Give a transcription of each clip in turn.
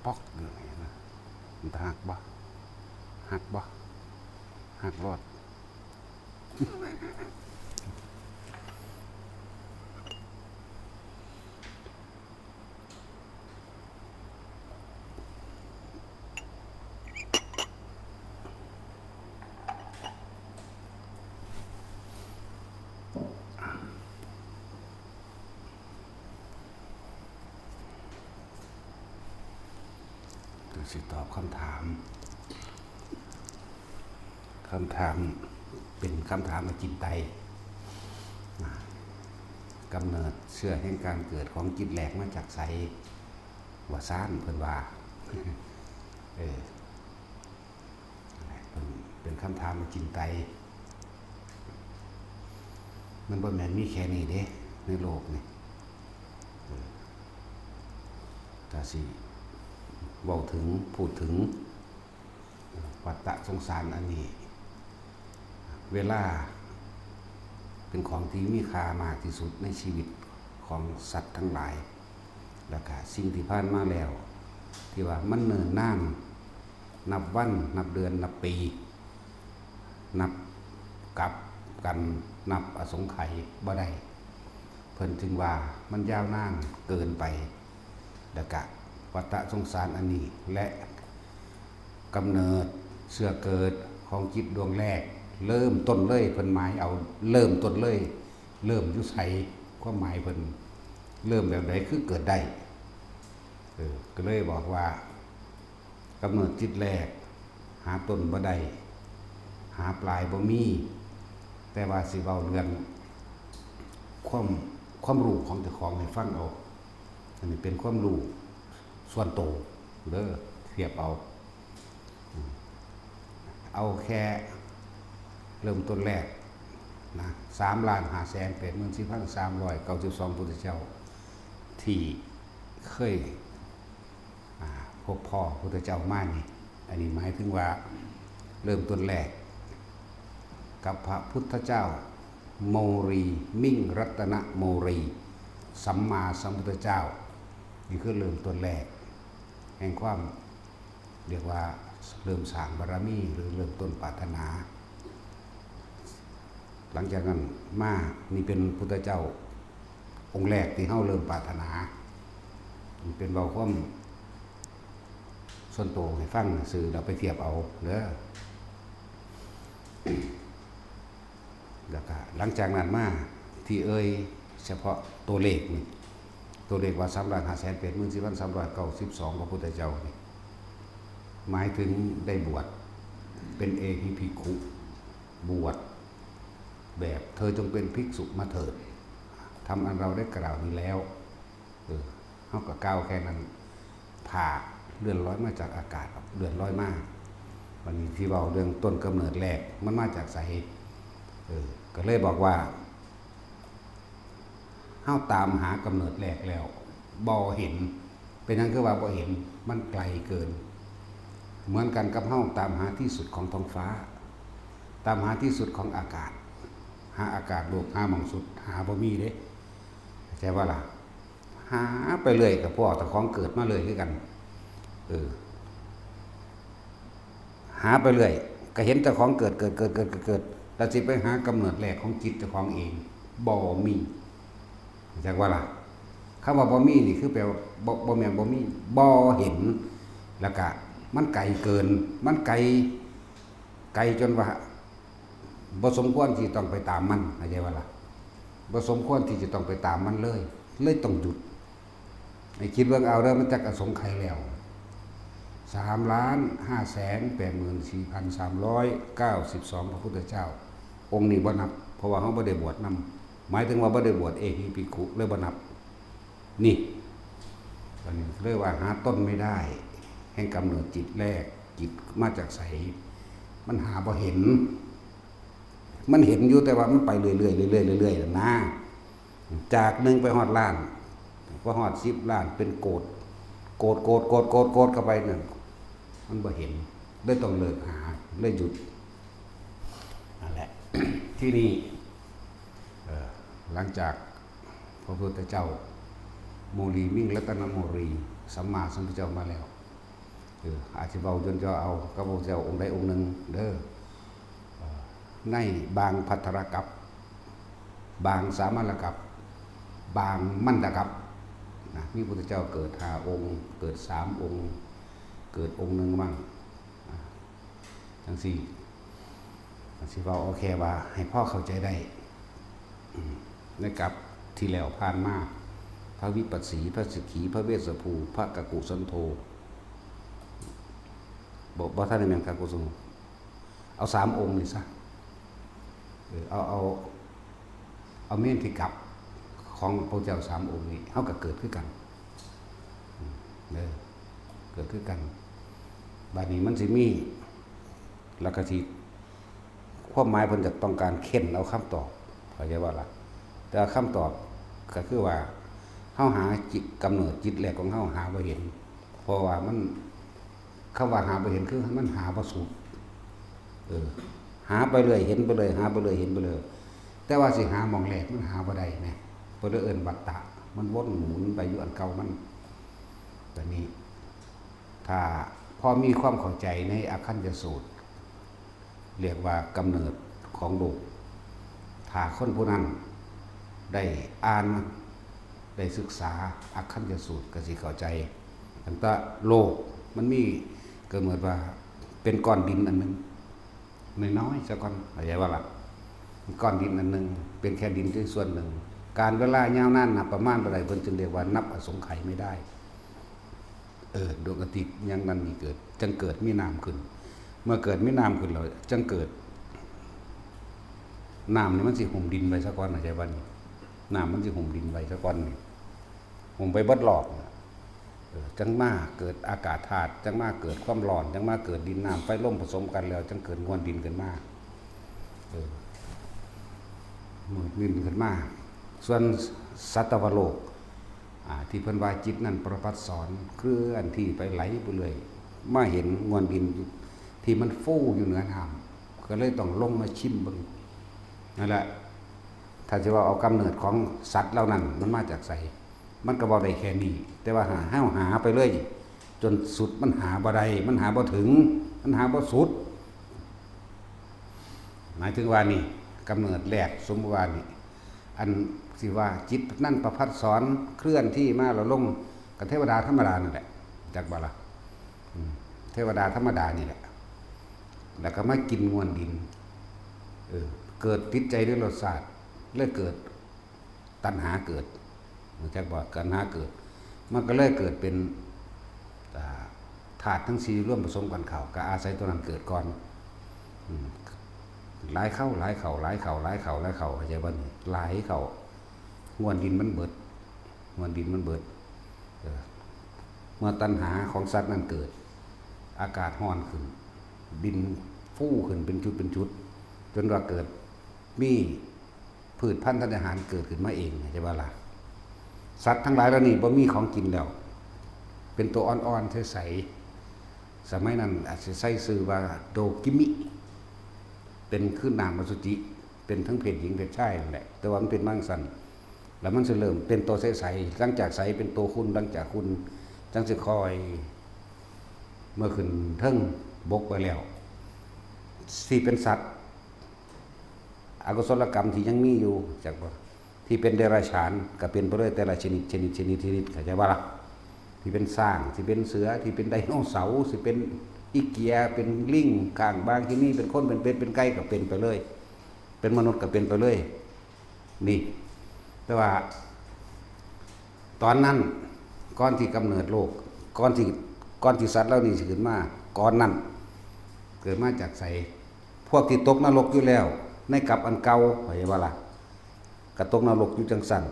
ป๊อกอยู่ไงนะมันหักบ่หักบ่หักรอดสิตอบคำถามเป็นคำถามจิตใจกำเนิดเชื่อแห่งการเกิดของจิตแหลกมาจากไสว่าซ่านเพิ่นว่าเป็นคำถามจิตใจมันบ่แม่นมีแค่นี้เด้ในโลกนี่ถ้าสิเว้าถึงพูดถึงวัฏสงสารอันนี้เวลาเป็นของที่มีค่ามากที่สุดในชีวิตของสัตว์ทั้งหลายแล้วก็สิ่งที่ผ่านมาแล้วที่ว่ามันเนิ่นนานนับวันนับเดือนนับปีนับกับกันนับอสงไขยบ่ได้เพิ่นจึงว่ามันยาวนานเกินไปแล้วก็วัฏสงสารอันนี้และกำเนิดเสื่อเกิดของจิตดวงแรกเริ่มต้นเลยเพิ่นหมายเอาเริ่มต้นเลยเริ่มอยู่ไสความหมายเพิ่นเริ่มแบบใดคือเกิดได้ก็เลยบอกว่ากำเนิดจิตแรกหาต้นบ่ได้หาปลายบ่มีแต่ว่าสิเว้าเรื่องความรู้ของเจ้าของให้ฟังเอาอันนี้เป็นความรู้ส่วนโตเด้อเทียบเอาแค่เริ่มต้นแรกนะ3,584,392 พุทธเจ้าที่เคยพบพ่อพุทธเจ้ามานี่อันนี้หมายถึงว่าเริ่มต้นแรกกับพระพุทธเจ้าโมรีมิ่งรัตนโมรีสัมมาสัมพุทธเจ้านี่คือเริ่มต้นแรกแห่งความเรียกว่าเริ่มสร้างบารมีหรือเริ่มต้นปรารถนาหลังจากนั้นมานี่เป็นพุทธเจ้าองค์แรกที่เฮาเริ่มปรารถนาเป็นเบาความส่วนโตให้ฟังสื่อเราไปเทียบเอาเด้อแล้วก็หลังจากนั้นมาที่เฉพาะตัวเลขนี่ตัวเลขว่า3,584,392 พระพุทธเจ้านี่หมายถึงได้บวชเป็นเอหิภิกขุบวชแบบเธอจงเป็นภิกษุมาเถิดทำอันเราได้กล่าวนี้แล้วเขาก็ก้าวแค่นั้นผ่าเลื่อนลอยมาจากอากาศเลื่อนลอยมาวันนี้ที่เราเรื่องต้นกำเนิดแรกมันมาจากสาเหตุก็เลยบอกว่าเฮาตามหากำเนิดแรกแล้วบ่เห็นเป็นนั่นคือว่าบ่เห็นมันไกลเกินเหมือนกันกับเฮาตามหาที่สุดของท้องฟ้าตามหาที่สุดของอากาศหาอากาศโลกหาหม่องสุดหาบ่มีเด้ใช่ว่าล่ะหาไปเรื่อยกับพ่อตะของเกิดมาเลยคือกันหาไปเรื่อยก็เห็นเจ้าของเกิดแล้วสิไปหากำเนิดแรกของจิตเจ้าของเองบ่มีใช่ว่าล่ะคำว่าบ่มีนี่คือแปลว่าบ่แม่นบ่มีบ่เห็นแล้วก็มันไกลเกินมันไกลจนว่าบ่สมควรที่ต้องไปตามมันเข้าใจว่าล่ะบ่สมควรที่จะต้องไปตามมันเลยต้องหยุดให้คิดเบิ่งเอาเด้อมันจักอสงไขยแล้ว3,584,392 พระพุทธเจ้าองค์นี้บ่นับเพราะว่าเฮาบ่ได้บวชนำหมายถึงว่าบ่ได้บวชเอหิภิกขุเลยบ่นับนี่อันนี้เรียกว่าหาต้นไม่ได้แห่งกำเนิดจิตแรกจิตมาจากไสมันหาบ่เห็นมันเห็นอยู่แต่ว่ามันไปเรื่อยๆนะจาก1ไปฮอดล้านพอฮอด10ล้านเป็นโกดเข้าไปนั่นมันบ่เห็นเลยต้องเลิกหาเลยหยุดนั่นแหละ ที่นี่หลังจากพระพุทธเจ้าโมลีมิ่งรัตนโมรีสัมมาสัมพุทธเจ้ามาแล้ว อาจจะเบาจนจะเอากระโบเจ้าองค์ใดองค์หนึ่งเด้อในบางพัทธรกัปบางสามัญกัปบางมันตะกัปนะมีพระพุทธเจ้าเกิด5 องค์เกิด3 องค์เกิดองค์หนึ่งบ้างทั้งสี่สิเบาโอเคว่าให้พ่อเข้าใจได้ในกับที่แล้วผ่านมาพระวิปัสสีพระสิกขีพระเวสสภูพระกกุสันโธบอกท่านในเมืองกกุสันโธเอา3 องค์นี่ซะเอาเม่นที่กับของพระเจ้า3 องค์นี้เขาก็เกิดขึ้นกันเกิดขึ้นกันบาดนี้มันสิมีแล้วก็สิความหมายเพิ่นจะต้องการเค้นเอาคำตอบเข้าใจว่าล่ะแต่คำตอบก็คือว่าเฮาหาจิตกำเนิดจิตแรกของเฮาหาบ่เห็นเพราะว่ามันคำว่าหาบ่เห็นคือมันหาบ่สุดหาไปเลยเห็นไปเลยหาไปเลยเห็นไปเลยแต่ว่าสิหาหม่องแรกมันหาบ่ได้แหมเพิ่นเอิ้นวัฏฏะมันวนหมุนไปอยู่อันเก่ามันแบบนี้ถ้าพอมีความเข้าใจในอคัญญสูตรเรียกว่ากำเนิดของโลกถ้าคนผู้นั้นได้อ่านได้ศึกษาอคัญญสูตรก็สิเข้าใจตั้งแต่โลกมันมีก็เหมือนว่าเป็นก้อนดินอันนึงน้อยๆซะก่อนเข้าใจว่าล่ะก้อนดินอันนึงเป็นแค่ดินที่ส่วนหนึ่งการเวลายาวนานนับประมาณเท่าไหร่เพิ่นจึงเรียกว่านับอสงไขยไม่ได้ดวงอาทิตย์ยังนั้นมีเกิดจึงเกิดมีน้ำขึ้นเมื่อเกิดมีน้ำขึ้นแล้วจึงเกิดน้ำนี่มันสิห่มดินไว้ซะก่อนเข้าใจบ่นี่น้ำมันสิห่มดินไว้ซะก่อนนี่ห่มไปเบิดรอบจังมาเกิดอากาศธาตุจังมาเกิดความร้อนจังมาเกิดดินน้ำไฟลมผสมกันแล้วจังเกิดมวลดินขึ้นมามวลดินขึ้นมาส่วนสัตวโลกที่เพิ่นว่าจิตนั้นประพัดสอนเคลื่อนที่ไปไหลไปเลยมาเห็นมวลดินที่มันฟูอยู่เหนือน้ำก็เลยต้องลงมาชิมเบิ่งนั่นแหละถ้าจะว่าเอากำเนิดของสัตว์เหล่านั้นมันมาจากไสมันก็บ่ได้แค่นี้แต่ว่าหาไปเลยจนสุดมันหาบ่ได้มันหาบ่ถึงมันหาบ่สุดหมายถึงว่านี่กำเนิดแรกสมมุติว่านี่อันสิว่าจิตนั่นประพัดสอนเคลื่อนที่มาแล้วลงกับเทวดาธรรมดานั่นแหละจักบ่ล่ะเทวดาธรรมดานี่แหละแล้วก็มากินมวลดินเกิดติดใจด้วยรสชาติเลยเกิดตัณหาเกิดจักบ่ตัณหาเกิดมันก็เลยเกิดเป็นธาตุทั้ง4ร่วมผสมกันเข้าก็อาศัยตัวนั้นเกิดก่อนหลายเข้าเข้าใจบ่นี่หลายเข้ามวลดินมันเบิดเมื่อตัณหาของสัตว์นั้นเกิดอากาศร้อนขึ้นดินฟูขึ้นเป็นจุดจนว่าเกิดมีพืชพันธุ์ธัญญาหารเกิดขึ้นมาเองใช่ป่ะล่ะสัตว์ทั้งหลายแล้วนี่บ่มีของกินแล้วเป็นตัวอ่อนๆใสๆสมัยนั้นอาจจะใช้ชื่อว่าโดกิมิเป็นคือนามอสุจิเป็นทั้งเพศหญิงเพศชายนั่นแหละแต่ว่ามันเป็นมังสันแล้วมันจะเริ่มเป็นตัวใสๆหลังจากใสเป็นตัวคุณหลังจากคุณจังสิคอยเมื่อขึ้นเทิงบกไปแล้วที่เป็นสัตว์อกุศลกรรมที่ยังมีอยู่จากว่าที่เป็นเดรัจฉานก็เป็นไปด้วยแต่ละชนิดเข้าใจว่าล่ะที่เป็นสร้างที่เป็นเสือที่เป็นไดโนเสาร์ที่เป็นอีเกียเป็นลิงข้างบางที่นี่เป็นคนเป็นเป็ดเป็นไก่ก็เป็นไปเลยเป็นมนุษย์ก็เป็นไปเลยนี่แต่ว่าตอนนั้นก่อนที่กำเนิดโลกก่อนที่สัตว์เหล่านี้สิขึ้นมาก่อนนั้นเกิดมาจากไสพวกที่ตกนรกอยู่แล้วในกับอันเก่าเข้าใจว่าล่ะก็ตกนรกอยู่จังซั่น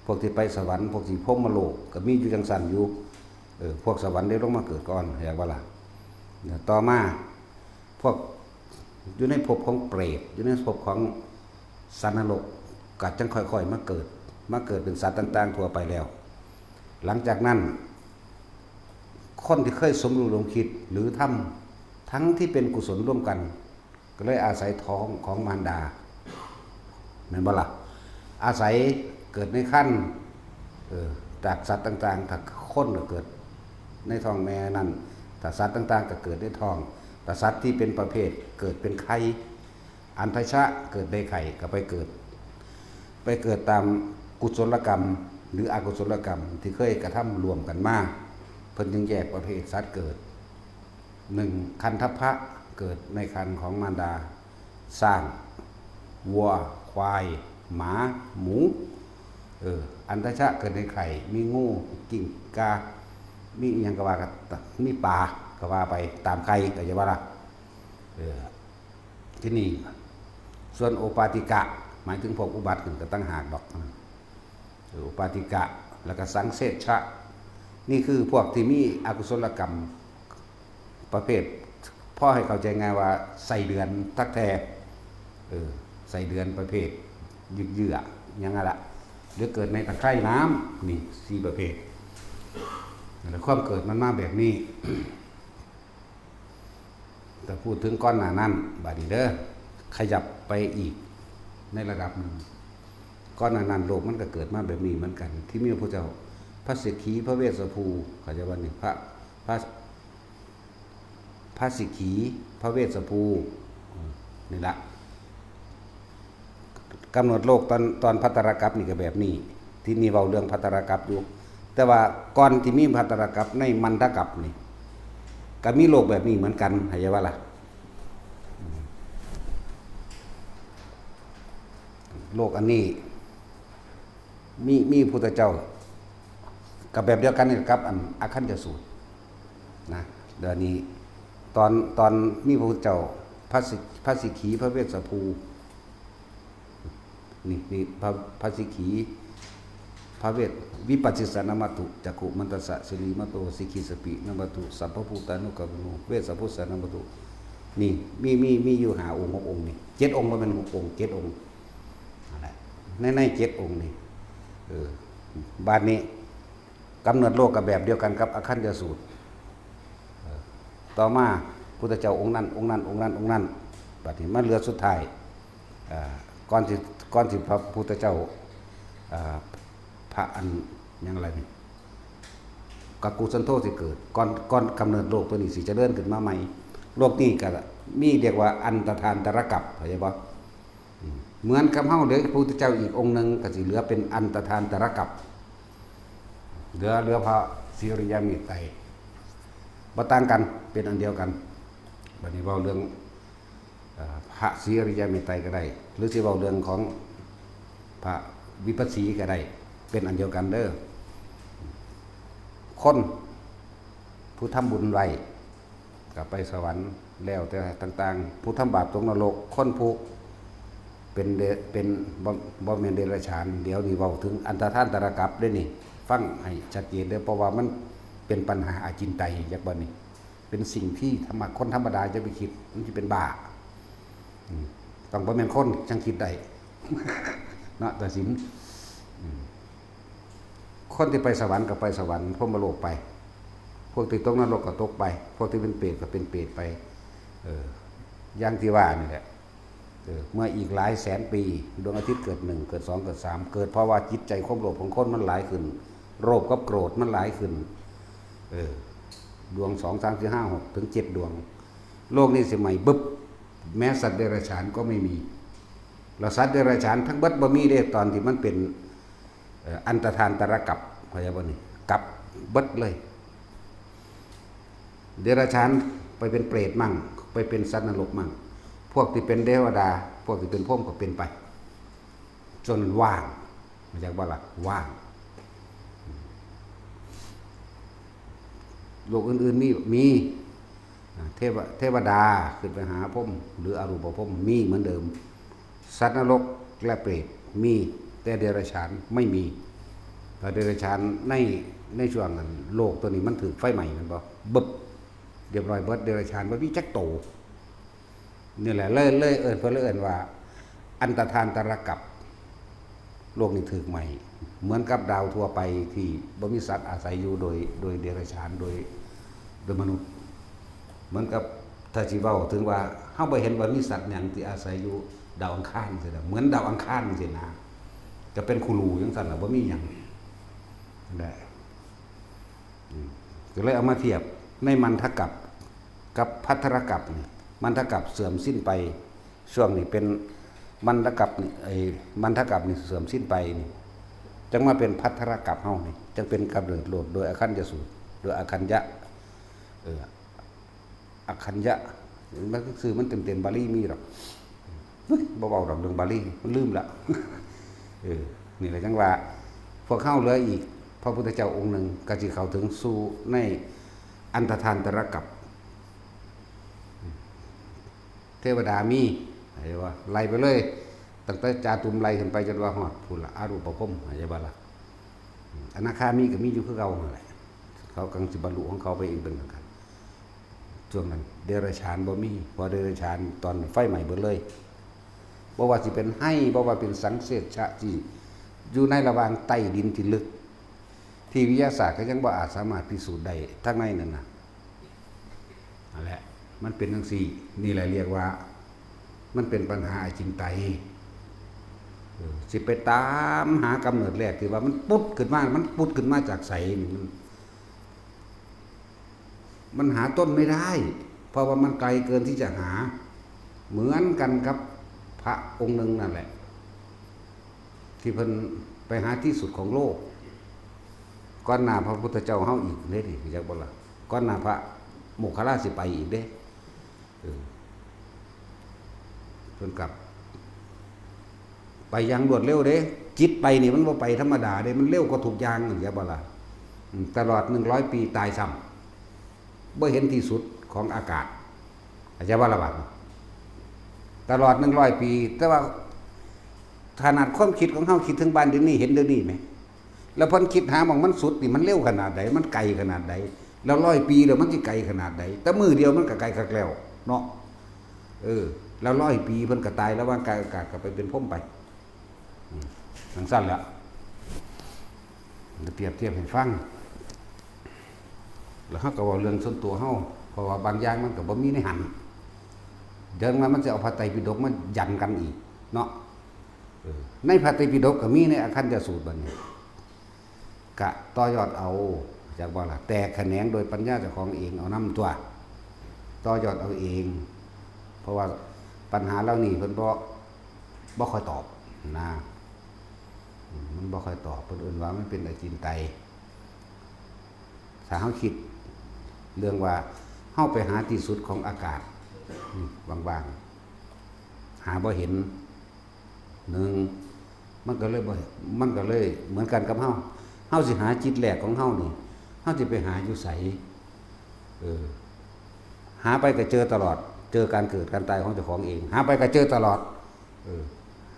พวกที่ไปสวรรค์พวกที่พรหมโลกก็มีอยู่จังซั่นอยู่พวกสวรรค์ได้ลงมาเกิดก่อนเข้าใจว่าล่ะต่อมาพวกอยู่ในภพของเปรตอยู่ในภพของสัตว์นรกก็จังค่อยๆมาเกิดเป็นสัตว์ต่างๆทั่วไปแล้วหลังจากนั้นคนที่เคยสมรู้ร่วมคิดหรือทำทั้งที่เป็นกุศลร่วมกันก็เลยอาศัยท้องของมารดาแม่นบ่ล่ะอาศัยเกิดในขั้นจากสัตว์ต่างๆถ้าคนก็เกิดในท้องแม่นั่น แต่สัตว์ต่างๆก็เกิดในท้องแต่สัตว์ที่เป็นประเภทเกิดเป็นไข่อันทชะเกิดในไข่ก็ไปเกิดตามกุศลกรรมหรืออกุศลกรรมที่เคยกระทำรวมกันมาเพิ่นจึงแยกประเภทสัตว์เกิด1คันทัพพะเกิดในคันของมารดาสร้างวัวควายหมาหมูอันทชะเกิดในไข่มีงูกิ้งกามีอหยังก็ว่ากันมีปลาก็ว่าไปตามไข่ก็จะว่าล่ะที่นี่ส่วนโอปาติกะหมายถึงพวกอุบัติขึ้นก็ตั้งหากดอกโอปาติกะแล้วก็สังเสชะนี่คือพวกที่มีอกุศลกรรมประเภทพ่อให้เข้าใจง่ายว่าใส่เดือนทักแท้ใส่เดือนประเภทเยื่อยังไงล่ะหรือเกิดในตะไคร่น้ำนี่4ประเภทแล้วความเกิดมันมาแบบนี้ แต่พูดถึงก้อนหนานั้นบาดนี้เด้อขยับไปอีกในระดับหนึ่งก้อนหนานั้นโลกมันก็เกิดมาแบบนี้เหมือนกันที่มีพระเจ้าพระสิกขีพระเวสสภูเขาจะว่านี่พระสิกขีพระเวสสภูนี่ละกำหนดโลกตอนภัตตรกัปนี่ก็แบบนี้ที่นี่เว้าเรื่องภัตตรกัปอยู่แต่ว่าก่อนที่มีภัตตรกัปในมันทกัปนี่ก็มีโลกแบบนี้เหมือนกันเข้าใจว่าล่ะโลกอันนี้มีพุทธเจ้ากับแบบเดียวกันนี่กับอันอาคันจสูตรนะเดี๋ยวนี้ตอนมีพระพุทธเจ้าพระสิกขีพระเวสสภูนี่พระสิกขีพระเวทวิปัสสิสานมัตถุจักขุมันตสะสิริมัตโตสิกขิสปินมัตถุสัพพพุทธานุกัปปโนเวสสพุทธานุมัตถุนี่มีอยู่5องค์6องค์นี่7องค์บ่แม่น6องค์7องค์อะไรใน7องค์นี่บาดนี้กำเนิดโลกกับแบบเดียวกันกับอคันธสูตรต่อมาพุทธเจ้าองค์นั้นองค์นั้นองค์นั้นองค์นั้นบัดนี้มาเหลือสุดท้ายก่อนสิพระพุทธเจ้าพระอันยังอะไรนี่กักุสันโธสิเกิดก่อนกำเนิดโลกตัวนี้สิจะเดินขึ้นมาใหม่โลกนี้ก็มีเรียกว่าอันตทานตรกัปเข้าใจบ่เหมือนกับเฮาเหลือพระพุทธเจ้าอีกองค์นึงก็สิเหลือเป็นอันตทานตรกัปเหลือพระสิริยมิตรไตรบ่ต่างกันเป็นอันเดียวกันบัดนี้เว้าเรื่องพระสิริยมิตรไตรก็ได้หรือสิเว้าเรื่องของพระวิปัสสีก็ได้เป็นอันเดียวกันเด้อคนผู้ทำบุญไว้ก็ไปสวรรค์แล้วแต่ต่างๆผู้ทำบาปตกนรกคนผู้เป็นบ่แม่นเดรัจฉานเดี๋ยวนี้เว้าถึงอันตทานตรกัปเด้อนี่ฟังให้ชัดเจนเด้อเพราะว่ามันเป็นปัญหาอาจินไตยจักบ่นี่เป็นสิ่งที่คนธรรมดาจะไปคิดมันสิเป็นบ้าต้องบ่แม่นคนจังคิดได้ เนาะตัดสินคนที่ไปสวรรค์ก็ไปสวรรค์พรหมโลกไปพวกที่ตกนรกก็ตกไปพวกที่เป็นเปรตก็เป็นเปรตไปอย่างที่ว่านี่แหละเมื่ออีกหลายแสนปีดวงอาทิตย์เกิด1เกิด2เกิด3เกิดเพราะว่าจิตใจความโลภของคนมันหลายขึ้นโลภกับโกรธมันหลายขึ้นดวง2 3 4 5 6ถึง7ดวงโลกนี้สิใหม่บึ๊บแม้สัตว์เดรัจฉานก็ไม่มีแล้วสัตว์เดรัจฉานทั้งเบิดบ่มีเด้ตอนที่มันเป็นอันตทานตรกัปเข้าใจบ่นี่กับเบิดเลยเดรัจฉานไปเป็นเปรตมั่งไปเป็นสัตว์นรกมั่งพวกที่เป็นเทวดาพวกที่เป็นพรหมก็เป็นไปจนว่างมาจากว่าล่ะว่างโลกอื่นๆมีเทวดาขึ้นไปหาพรหมหรืออรูปพรหมมีเหมือนเดิมสัตว์นรกและเปรตมีแต่เดรัจฉานไม่มีแต่เดรัจฉานในช่วงนั้นโลกตัวนี้มันถือไฟใหม่มันบ่บึบเรียบร้อยเบิดเดรัจฉานบ่มีจักโตนี่แหละเลยเพิ่นเอิ้นว่าอันตทานตรกัปโลกนี้ถือใหม่เหมือนกับดาวทั่วไปที่บ่มีสัตว์อาศัยอยู่โดยเดรัจฉานโดยมนุษย์เหมือนกับถ้าสิเว้าถึงว่าเฮาบ่เห็นว่ามีสัตว์หยังที่อาศัยอยู่ดาวอังคารจังซี่เหมือนดาวอังคารจังซี่นะจะเป็นคูรูจังซั่นน่ะบ่มีหยังได้ก็เลยเอามาเทียบ ในมันทกัปกับพัทธรกัปนี่มันทกัปเสื่อมสิ้นไปช่วงนี้เป็นมันทกัปนี่มันทกัปนี่เสื่อมสิ้นไปนี่จังมาเป็นพัทธรกัปเฮานี่จังเป็นกำเนิดโลดโดยอคัญญสูตรโดยอคัญญะอคัญญะมันก็คือมันเต็มบาลีมีหรอกบ่เบาดอกเรื่องบาลีมันลืมละนี่แหละจังว่าพวกเข้าเหลืออีกพระพุทธเจ้าองค์หนึ่งก็จะเข้าถึงสู่ในอันตทานตรกัปเทวดามีอะไรว่าไล่ไปเลยตั้งแต่จาตุมไล่ขึ้นไปจนว่าหอดพูดละอารูปภพอะไรบ้างล่ะอนาคามีก็มีอยู่คือเขาอะไรเขากำลังจะบรรลุของเขาไปเองเป็นกันช่วงนั้นเดรัจฉานบ่มีพอเดรัจฉานตอนไฟใหม่เบิดเลยบ่ว่าสิเป็นให้บ่ว่าเป็นสังเสชะที่อยู่ในระหว่างใต้ดินที่ลึกที่วิทยาศาสตร์ก็ยังบ่อาจสามารถพิสูจน์ได้ทั้งในนั่นน่ะนั่นแหละมันเป็นจังซี่นี่แหละเรียกว่ามันเป็นปัญหาอจินไตยสิไปตามหากำเนิดแรกที่ว่ามันปุดขึ้นมามันปุดขึ้นมาจากไสนี่มันหาต้นไม่ได้เพราะว่ามันไกลเกินที่จะหาเหมือนกันครับพระองค์หนึ่งนั่นแหละที่เพิ่นไปหาที่สุดของโลกก้อนหน้าพระพุทธเจ้าเฮาอีกเด้ดิจักบ่ล่ะก้อนหน้าพระโมคคัลลาสิไปอีกเด้เพิ่นกลับไปอย่างรวดเร็วเด้จิตไปนี่มันบ่ไปธรรมดาเด้มันเร็วกว่าทุกอย่างจักบ่ล่ะตลอด100ปีตายซ้ำบ่เห็นที่สุดของอากาศอาจจะว่าละบาดตลอด100ปีแต่ว่าขนาดความคิดของเฮาคิดถึงบ้านเดี๋ยวนี้เห็นเดี๋ยวนี้ไหมแล้วเพิ่นคิดหาหม่องมันสุดนี่มันเร็วขนาดใดมันไกลขนาดใดแล้ว100ปีแล้วมันสิไกลขนาดใดแต่มือเดียวมันก็ไกลคักแล้วเนาะแล้ว100ปีเพิ่นก็ตายแล้วว่างกายอากาศก็ไปเป็นพรหมไปจังซั่นแหละเปรียบเทียบให้ฟังแล้วเฮาก็เว้าเรื่องส่วนตัวเฮาเพราะว่าบางอย่างมันก็บ่มีในหันเดี๋ยวมันจะเอาพระไตรปิฎกมายันกันอีกเนาะในพระไตรปิฎกก็มีในอคัญญสูตรบัดนี้กะต่อยอดเอาจากว่าล่ะแต่แขนงโดยปัญญาเจ้าของเองเอานำตัวต่อยอดเอาเองเพราะว่าปัญหาเหล่านี้เพิ่นบ่ค่อยตอบนะมันบ่ค่อยตอบเพิ่นเอิ้นว่ามันเป็นอจินไตยถ้าเฮาคิดเรื่องว่าเฮาไปหาที่สุดของอากาศบางๆหาบ่เห็นหนึ่งมันก็เลยเหมือนกันกับเฮาสิหาจิตแรกของเฮานี่เฮาสิไปหาอยู่ไสหาไปก็เจอตลอดเจอการเกิดการตายของเจ้าของเองหาไปก็เจอตลอด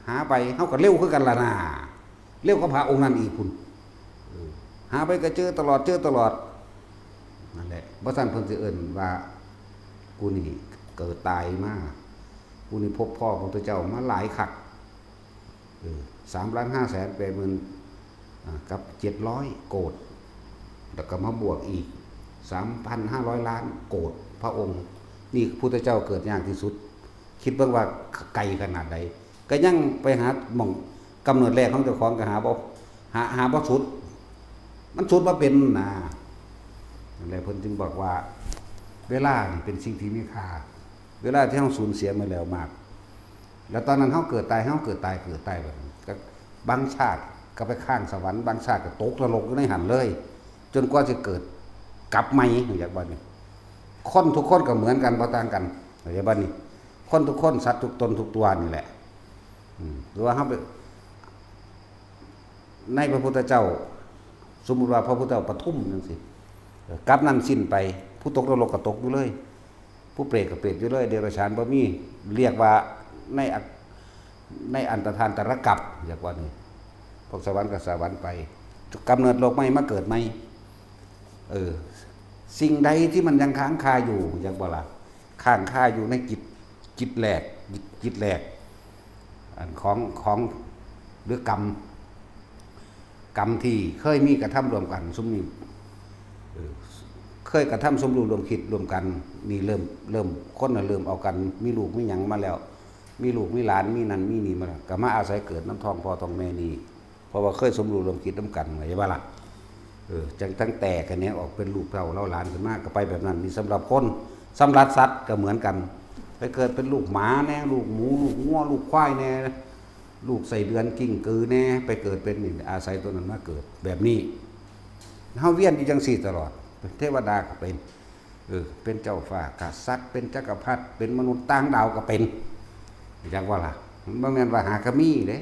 หาไปเฮาก็เร็วคือกันล่ะนะเร็วกว่าพระองค์นั้นอีกคุณหาไปก็เจอตลอดนั่นแหละบ่ซั่นเพิ่นสิเอิ้นว่ากูนี่เกิดตายมากูนี่พบพ่อพระพุทธเจ้ามาหลายคัก3,580,000กับ700โกฏแล้วก็มาบวกอีก 3,500 ล้านโกฏพระองค์นี่พุทธเจ้าเกิดยากที่สุดคิดเบิ่งว่าไกลขนาดใดก็ยังไปหาหม่องกำเนิดแรกของเจ้าของก็หาบ่สุดมันสุดบ่เป็นนะนั่นแหละเพิ่นจึงบอกว่าเวลานี่เป็นสิ่งที่มีค่าเวลาที่เฮาสูญเสียมาแล้วมากแล้วตอนนั้นเฮาเกิดตายแบบก็บางชาติก็ไปข้างสวรรค์บางชาติก็ตกนรกอยู่ในหันเลยจนกว่าจะเกิดกลับใหม่อย่างบัดนี้คนทุกคนก็เหมือนกันบ่ต่างกันอย่างบัดนี้คนทุกคนสัตว์ทุกตนทุกตัวนี่แหละหรือว่าเฮาในพระพุทธเจ้าสมมุติว่าพระพุทธเจ้าปฐุมจังซี่กลับนั้นสิ้นไปผู้ตกนรกก็ตกอยู่เลยผู้เปรตก็เปรตอยู่เลยเดรัจฉานบ่มีเรียกว่าในอันตทานตรกัปอย่างว่านี่พวกสวรรค์ก็สวรรค์ไปกำเนิดโลกใหม่มาเกิดใหม่สิ่งใดที่มันยังค้างคาอยู่อย่างบ่ล่ะค้างคาอยู่ในจิตแหลกอันของหรือกรรมที่เคยมีกระทำรวมกันซุมนี้เคยกระทำสมรู้รวมคิดรวมกันนี่เริ่มคนเริ่มเอากันมีลูกมีหยังมาแล้วมีลูกมีหลานมีนั่นมีนี่มาแล้วก็มาอาศัยเกิดน้ำท้องพ่อท้องแม่นี่เพราะว่าเคยสมรู้รวมคิดน้ำกันไงว่าล่ะ จังตั้งแต่กันเนี้ยออกเป็นลูกเต่าเล่าหลานกันมากก็ไปแบบนั้นนี่สำหรับคนสำหรับสัตว์ก็เหมือนกันไปเกิดเป็นลูกหมาแน่ลูกหมูลูกงัวลูกควายแน่ลูกใส่เดือนกิ้งกือแน่ไปเกิดเป็นนี่อาศัยตัวนั้นมาเกิดแบบนี้เฮาเวียนอยู่จังสี่ตลอดเทวดาก็เป็นเจ้าฟ้ากษัตริย์เป็นจักรพรรดิเป็นมนุษย์ต่างดาวก็เป็นจังว่าล่ะมันบ่แม่นว่าหากะมีเด้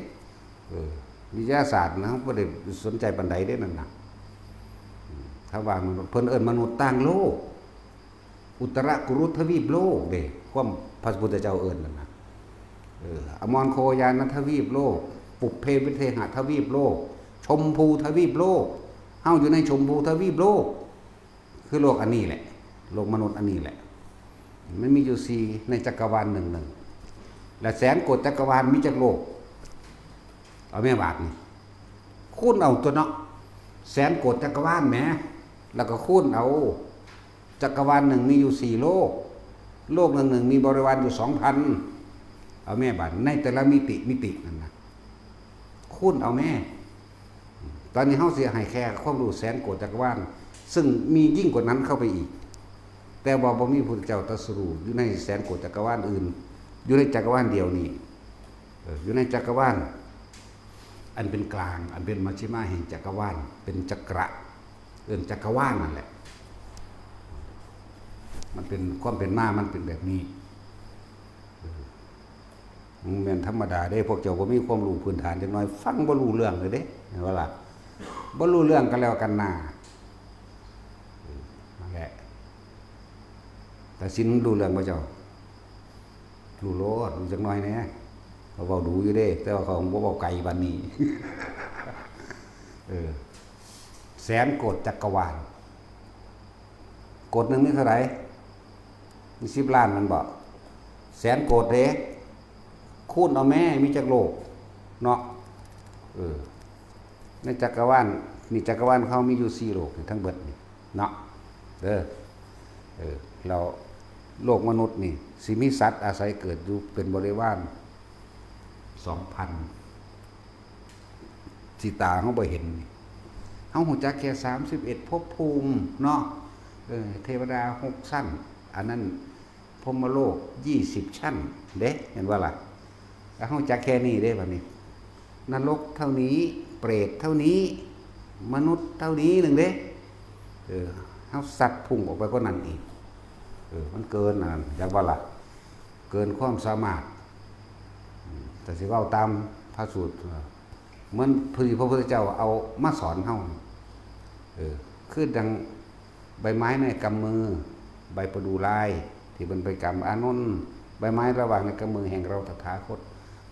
วิทยาศาสตร์นะบ่ได้สนใจปานใดเด้นั่นน่ะถ้าว่ามันเพิ่นเอิ้นมนุษย์ต่างโลกอุตรกุรุทวีปโลกเด้ความพระพุทธเจ้าเอิ้นนั่นน่ะอมรโคยานทวีปโลกปุพเพวิเทหทวีปโลกชมพูทวีปโลกเฮาอยู่ในชมพูทวีปโลกคือโลกอันนี้แหละโลกมนุษย์อันนี้แหละมันมีอยู่4ในจักรวาลหนึ่งและแสนโกฏจักรวาลมีจักโลกเอาแม่บาทนี่คูณเอาตัวเนาะแสนโกฏจักรวาลแหมแล้วก็คูณเอาจักรวาลหนึ่งมีอยู่4โลกโลกหนึ่งมีบริวารอยู่ 2,000 เอาแม่บาทในแต่ละมิตินั่นนะคูณเอาแม่ตอนนี้เฮาสิให้แค่ความรู้แสนโกฏจักรวาลซึ่งมียิ่งกว่านั้นเข้าไปอีกแต่ว่าบ่มีพระพุทธเจ้าตรัสรู้อยู่ในแสนโกฏจักรวาลอื่นอยู่ในจักรวาลเดียวนี้อยู่ในจักรวาลอันเป็นกลางอันเป็นมัชฌิมาแห่งจักรวาลเป็นจักระจักรวาลนั่นแหละมันเป็นความเป็นมามันเป็นแบบนี้มันเป็นธรรมดาได้พวกเจ้าบ่มีความรู้พื้นฐานจักหน่อยฟังบ่รู้เรื่องเลยเด้เห็นบ่ล่ะบ่รู้เรื่องกันแล้วกันหน้านั่นแหละแต่สินรู้เรื่องบ่เจ้ารู้โลดรู้จักหน่อยแน่เขาเว้าดูอยู่เด้แต่ว่าเขาบ่เว้าไกลบัดนี้แสนโกฏจักรวาลโกฏนึงมีเท่าไหร่มี10 ล้านมันบ่แสนโกฏเด้คูณเอาแม่มีจักโลกเนาะในจักรวาลนี่จักรวาลเขามีอยู่4โลกทั้งเบิดนี่เนาะเราโลกมนุษย์นี่สิมีสัตว์อาศัยเกิดอยู่เป็นบริวาร 2,000 สิตาเฮาบ่เห็นเฮาฮู้จักแค่31ภพภูมิเนาะเทวดา6ชั้นอันนั้นพรหมโลก20ชั้นเด้เห็นว่าล่ะแล้วเฮาจักแค่นี้เด้บัดนี้นรกเท่านี้เปรตเท่านี้มนุษย์เท่านี้นึงเด้เฮาสัตว์พุ่งออกไปกว่านั้นอีกมันเกินนั่นจักว่าล่ะเกินความสามารถแต่สิเว้าตามพระสูตรเหมือนพระพุทธเจ้าเอามาสอนเฮาคือดังใบไม้ในกำมือใบประดู่ลายที่เป็นใบกำอานนท์ใบไม้ระหว่างในกำมือแห่งเราตถาคต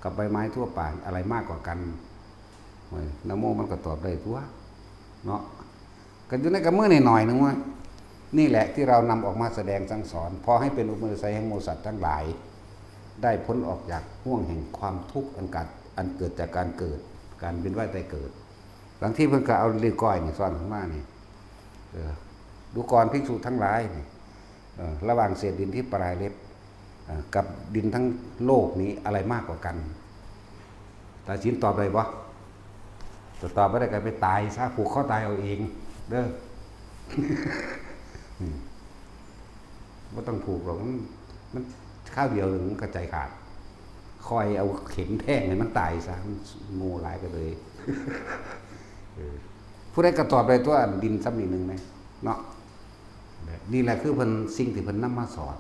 กับใบไม้ทั่วไปอะไรมากกว่ากันนะโมมันก็ตอบได้ตัวเนาะกันอยู่ในกำมือหน่อยนึงว่านี่แหละที่เรานำออกมาแสดงสั่งสอนพอให้เป็นอุปนิสัยแห่งโมสัตว์ทั้งหลายได้พ้นออกจากห่วงแห่งความทุกข์อันเกิดจากการเกิดการเวียนว่ายตายเกิดบางที่เพิ่นก็เอาเรื่องก้อยนี่สอนขึ้นมานี่ดูก่อนภิกษุทั้งหลายนี่ระหว่างเศษดินที่ปลายเล็บกับดินทั้งโลกนี้อะไรมากกว่ากันตาชินตอบได้บ่ตอบไม่ได้ก็ไปตายซะผูกคอตายเอาเองเด้อไม่ต้องผูกหรอกมันข้าวเดียวมันกระจายขาดคอยเอาเข็มแทงให้มันตายซะโง่หลายก็เลยผู้ใดก็ตอบได้ตัวดินซ้ำนิดนึงไหมเนาะนี่แหละคือเพิ่นสิ่งที่เพิ่นนำมาสอน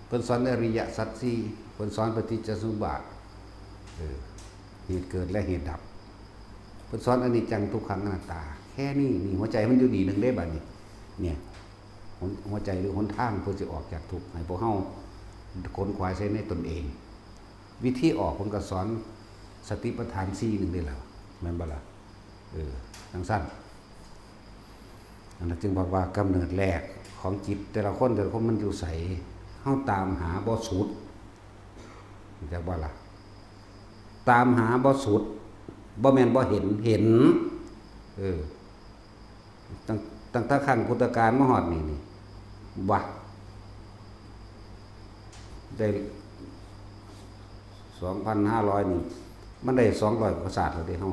เพิ่นสอนอริยสัจสี่เพิ่นสอนปฏิจจสมุปบาทเหตุเกิดและเหตุดับเพิ่นสอนอนิจจังทุกขังอนัตตาแค่นี้นี่หัวใจมันอยู่ดีนึงได้บัดนี้เนี่ยหัวใจหรือหนทางเพื่อจะออกจากทุกข์ให้พวกเฮาค้นคว้าใช้ในตนเองวิธีออกเพิ่นก็สอนสติปัฏฐาน4นึงได้แล้วแม่นบ่ล่ะจังซั่นอันนั้นจึงบอกว่ากำเนิดแรกของจิตแต่ละคนมันอยู่ไสเฮาตามหาบ่สุดจักว่าล่ะตามหาบ่สุดบ่แม่นบ่เห็นตั้งแต่ครั้งพุทธกาลมาฮอดนี่ว่าได้ 2,500 นี่มันได้200กว่าศาสตร์แล้วเด้เฮา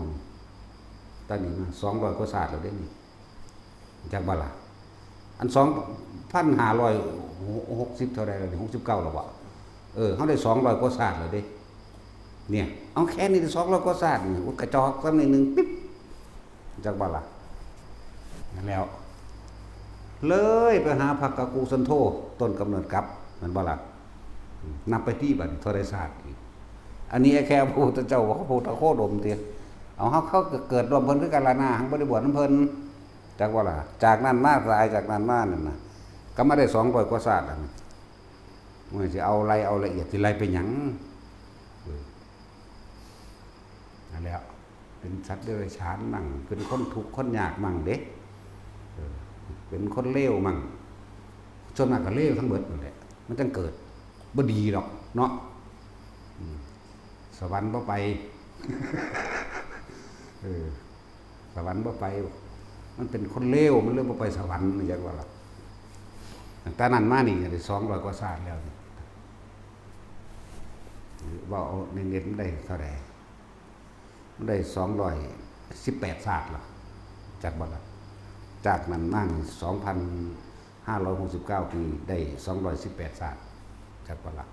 ตอนนี้มา200กว่าศาสตร์แล้วเด้นี่จากบ่ล่ะอัน2,560เท่าใดแล้วนี่69แล้วบ่เฮาได้200กว่าศาสตร์แล้วเด้เนี่ยเอาแค่นี้ได้200กว่าศาสตร์นี่กระจอกซ้ำนิดนึงปิ๊บจากบ่ล่ะนั่นแล้วเลยไปหาพระกกูสันโธต้นกำเนิดกับมันบ่ล่ะนับไปที่บัดเท่าใดศาสตร์อีกอันนี้แค่พระพุทธเจ้าว่าพระพุทธโคดมเตียเอาเขาเกิดรวมเพิ่นคือกันละนาหังบ่ได้บวชนำเพิ่นจักว่าล่ะจากนั้นมาหลายจากนั้นมานั่นน่ะก็มาได้200กว่าศาสตร์แล้วมันสิเอารายเอาละเอียดสิไล่ไปหยังนั่นแหละเป็นสัตว์เดรัจฉานมั่งเป็นคนทุกข์คนยากมั่งเด้เป็นคนเลวมั่งส่วนมากก็เลวทั้งหมดนั่นแหละมันจังเกิดบ่ดีหรอกเนาะสวรรค์บ่ไปสวรรค์บ่ไปมันเป็นคนเลวมันเลยบ่ไปสวรรค์จักว่าล่ะแต่นั้นมานี่ได้200กว่าศาสตร์แล้วว่าเอาในเน็ตมันได้เท่าใดมันได้218ศาสตร์ล่ะจากบ่ล่ะจากนั้นมา2,569 ปีได้218ศาสตร์จากบ่ล่ะ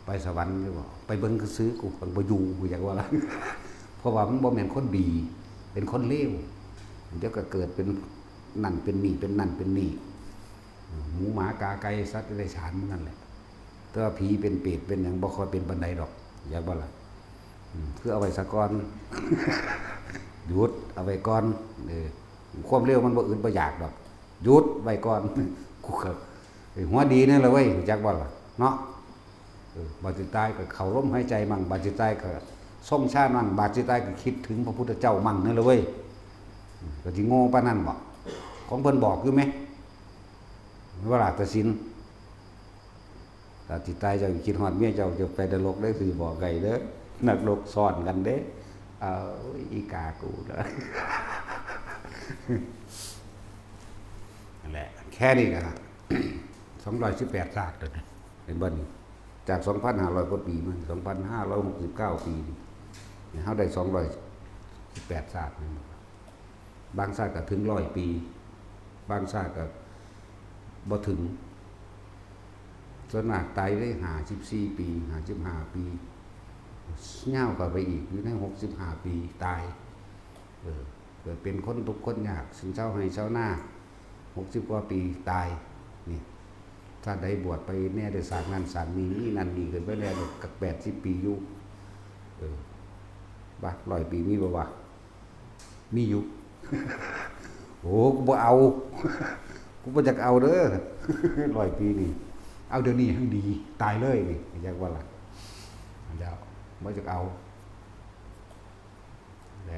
ไปสวรรค์หรือบ่ไปเบิ่งซื้อกูบ่อยู่กูอยากว่าล่ะเพราะว่ามันบ่แม่นคนดีเป็นคนเลวเดี๋ยวก็เกิดเป็นนั่นเป็นนี่เป็นนั่นเป็นนี่หมูหมากาไก่สัตว์เดรัจฉานนั่นแหละแต่ว่าผีเป็นเปรตเป็นหยังบ่ค่อยเป็นปานใดดอกอยากบ่ล่ะคือเอาไว้ซะก่อนหยุดเอาไว้ก่อนความเร็วมันบ่อื่นบ่อยากดอกหยุดไว้ก่อนกูก็หัวดีนั่นแหละเว้ยจักบ่ล่ะเนาะบาดสิตายก็เข้าลมหายใจมั่งบาดสิตายก็ส่งชาติมั่งบาดสิตายก็คิดถึงพระพุทธเจ้ามั่งนั่นแหละเว้ยก็สิโง่ปานนั้นบ่ของเพิ่นบอกอยู่มั้ยว่าราชสินถ้าสิตายเจ้าคิดฮอดเมียเจ้าจะไปนรกได้สิบอกไกเด้อนักรบซ่อนกันเด้อีกากูเด้อนั่นแหละแค่นี้ก็218ศาสตร์เด้อเห็นบ่นี่จาก 2,500 กว่าปีมัน 2,569 ปีเฮาได้218ศาสตร์บางศาสตร์ก็ถึง100ปีบางศาสตร์ก็บ่ถึงส่วนมากตายได้54ปี55ปียาวกว่าไปอีกอยู่ใน65ปีตายเกิดเป็นคนทุกข์คนยากสินเช้าให้เช้าหน้า60กว่าปีตายนี่ถ้าได้บวชไปแน่ได้สร้างงานสร้างนี้นั่นนี่เกินไปแล้วกับ80ปีอยู่บ่100ปีมีบ่วะมีอยู่โอ้กูบ่เอากูบ่จักเอาเด้อ100ปีนี่เอาเดี๋ยวนี้ให้ดีตายเลยนี่อยากว่าล่ะแล้วบ่จักเอาแ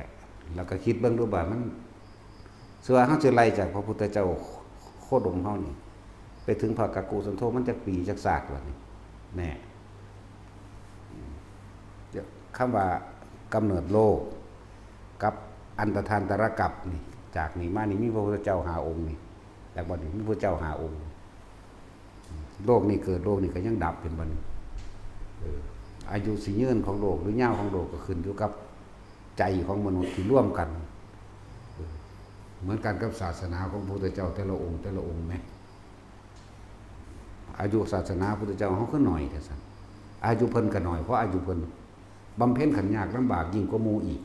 ล้วก็คิดเบิ่งดูว่ามันเสื่อเฮาสิไล่จากพระพุทธเจ้าโคดมเฮานี่ไปถึงพระกกูสันโธมันจักปีจักศาสตร์ว่านี่แน่คำว่ากำเนิดโลกกับอันตทานตรกัปนี่จากนี้มานี่มีพระพุทธเจ้า5องค์นี่แต่บัดนี้มีพระเจ้า5องค์โลกนี้เกิดโลกนี้ก็ยังดับเป็นบัดนี้อายุสิยืนของโลกหรือยาวของโลกก็ขึ้นอยู่กับใจของมนุษย์ที่ร่วมกันเหมือนกันกับศาสนาของพระพุทธเจ้าแต่ละองค์มั้ยอายุศาสนาพระพุทธเจ้าเฮาคือน้อยแต่ซั่นอายุเพิ่นก็น้อยเพราะอายุเพิ่นบำเพ็ญขันยากลำบากยิ่งกว่าหมู่อีก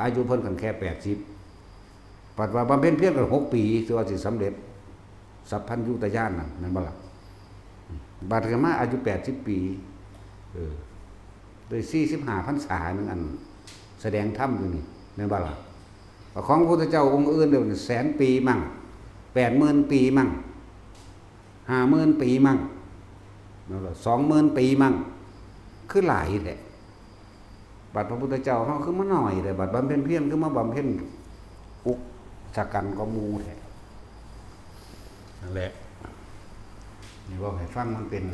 อายุเพิ่นกันแค่80ปัดว่าบำเพ็ญเพียงกัน6ปีสิว่าสิสำเร็จสัพพัญญูตญาณนั่นแม่นบ่ล่ะบัดก็มาอายุ80ปีโดย45พรรษานึงอันแสดงธรรมอยู่นี่แม่นบ่ล่ะของพระพุทธเจ้าองค์อื่นเดี๋ยวนี้แสนปีมั่ง 80,000 ปีมั่ง 50,000 ปีมั่งนั่นล่ะ 20,000 ปีมั่งคือหลายแท้บัดพระพุทธเจ้าเฮาคือมาน้อยแต่บัดบำเพ็ญเพียรคือมาบำเพ็ญอุกจักกันก็หมู่แท้นั่นแหละนี่ว่าให้ฟังมันเป็น